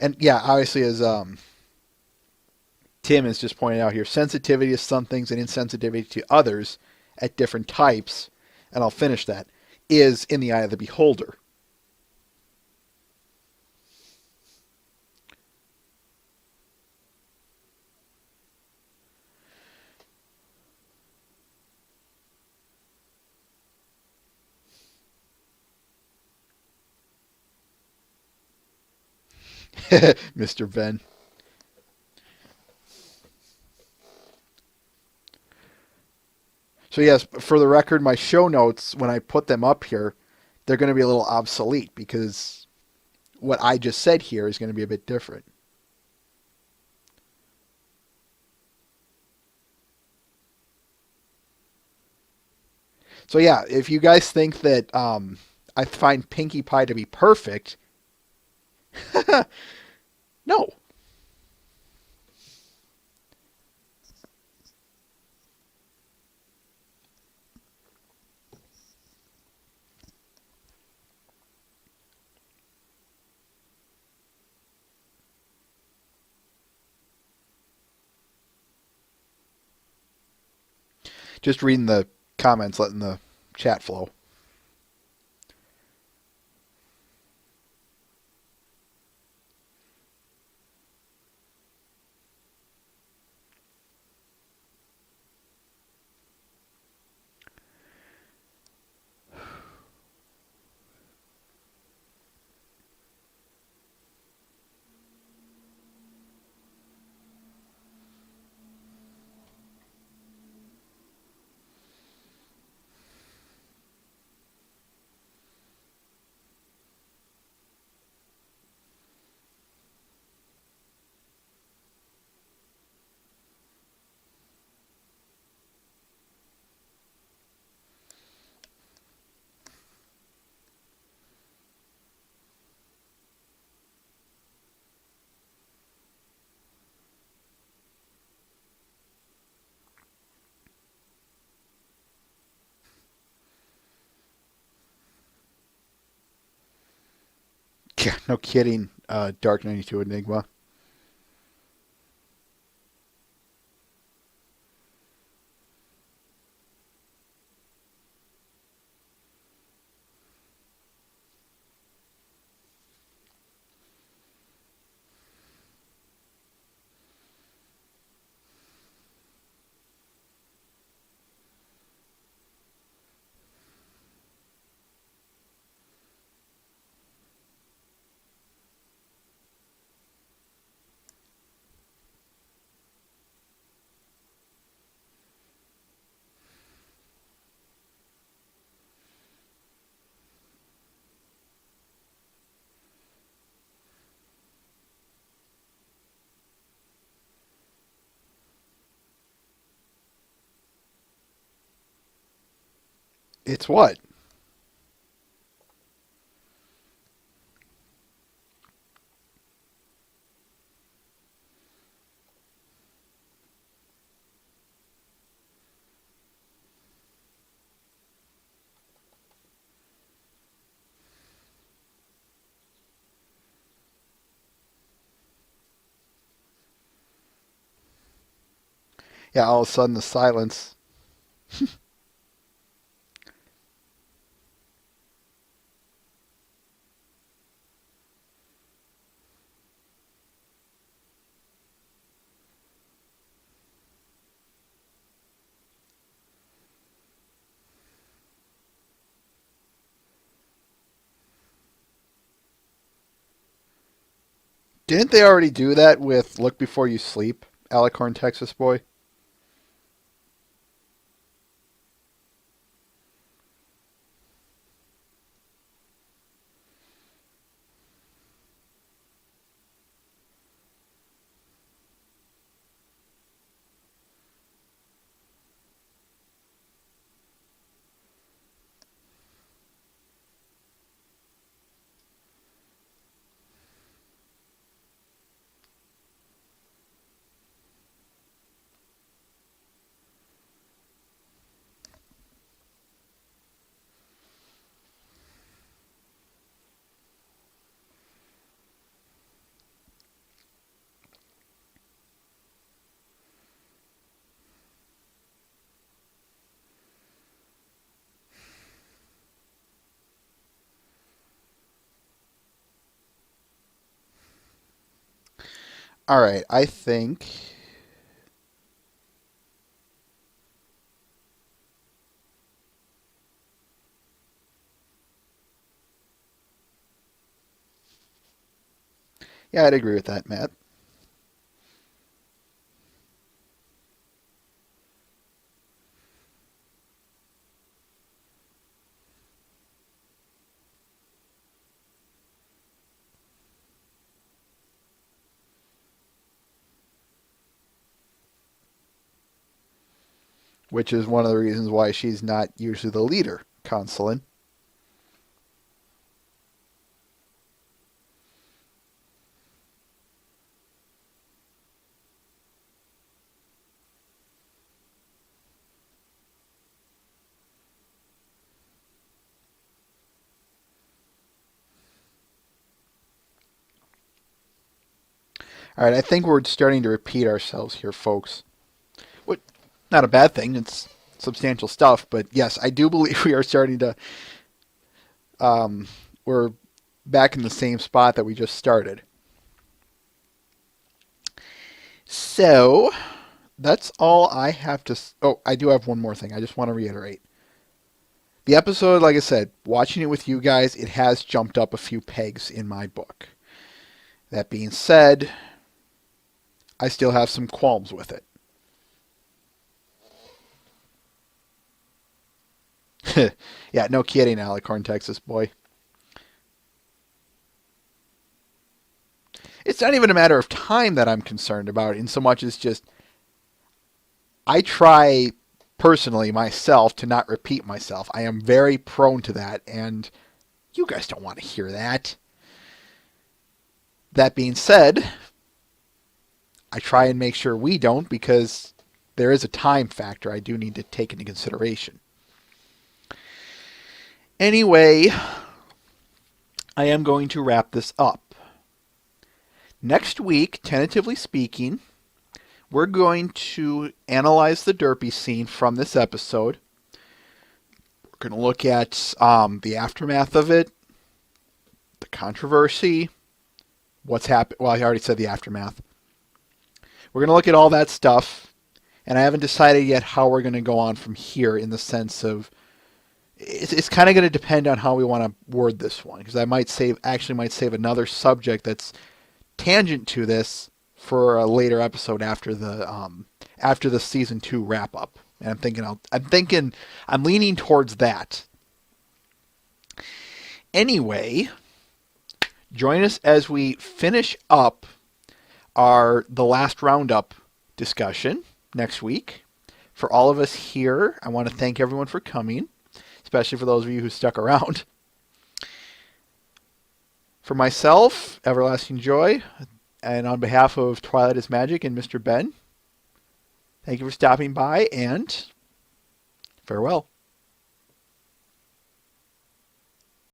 And yeah, obviously, as Tim is just pointing out here, sensitivity to some things and insensitivity to others at different types, and I'll finish that, is in the eye of the beholder. Mr. Ben. So yes, for the record, my show notes, when I put them up here, they're going to be a little obsolete because what I just said here is going to be a bit different. So yeah, if you guys think that I find Pinkie Pie to be perfect, no. Just reading the comments, letting the chat flow. Yeah, no kidding. Dark 92 Enigma. It's what? Yeah, all of a sudden the silence. Didn't they already do that with Look Before You Sleep, Alicorn, Texas Boy? All right, I think. Yeah, I'd agree with that, Matt. Which is one of the reasons why she's not usually the leader, Consulin. All right, I think we're starting to repeat ourselves here, folks. What? Not a bad thing. It's substantial stuff. But yes, I do believe we are starting to. We're back in the same spot that we just started. So that's all I have to. Oh, I do have one more thing. I just want to reiterate. The episode, like I said, watching it with you guys, it has jumped up a few pegs in my book. That being said, I still have some qualms with it. Yeah, no kidding, Alicorn, Texas boy. It's not even a matter of time that I'm concerned about, in so much as just I try personally myself to not repeat myself. I am very prone to that, and you guys don't want to hear that. That being said, I try and make sure we don't, because there is a time factor I do need to take into consideration. Anyway, I am going to wrap this up. Next week, tentatively speaking, we're going to analyze the Derpy scene from this episode. We're going to look at the aftermath of it, the controversy, what's happened. Well, I already said the aftermath. We're going to look at all that stuff, and I haven't decided yet how we're going to go on from here, in the sense of it's kind of going to depend on how we want to word this one, because I might save another subject that's tangent to this for a later episode after the season 2 wrap up. And I'm leaning towards that. Anyway, join us as we finish up the Last Roundup discussion next week. For all of us here, I want to thank everyone for coming, especially for those of you who stuck around. For myself, everlasting joy, and on behalf of Twilight is Magic and Mr. Ben, thank you for stopping by, and farewell.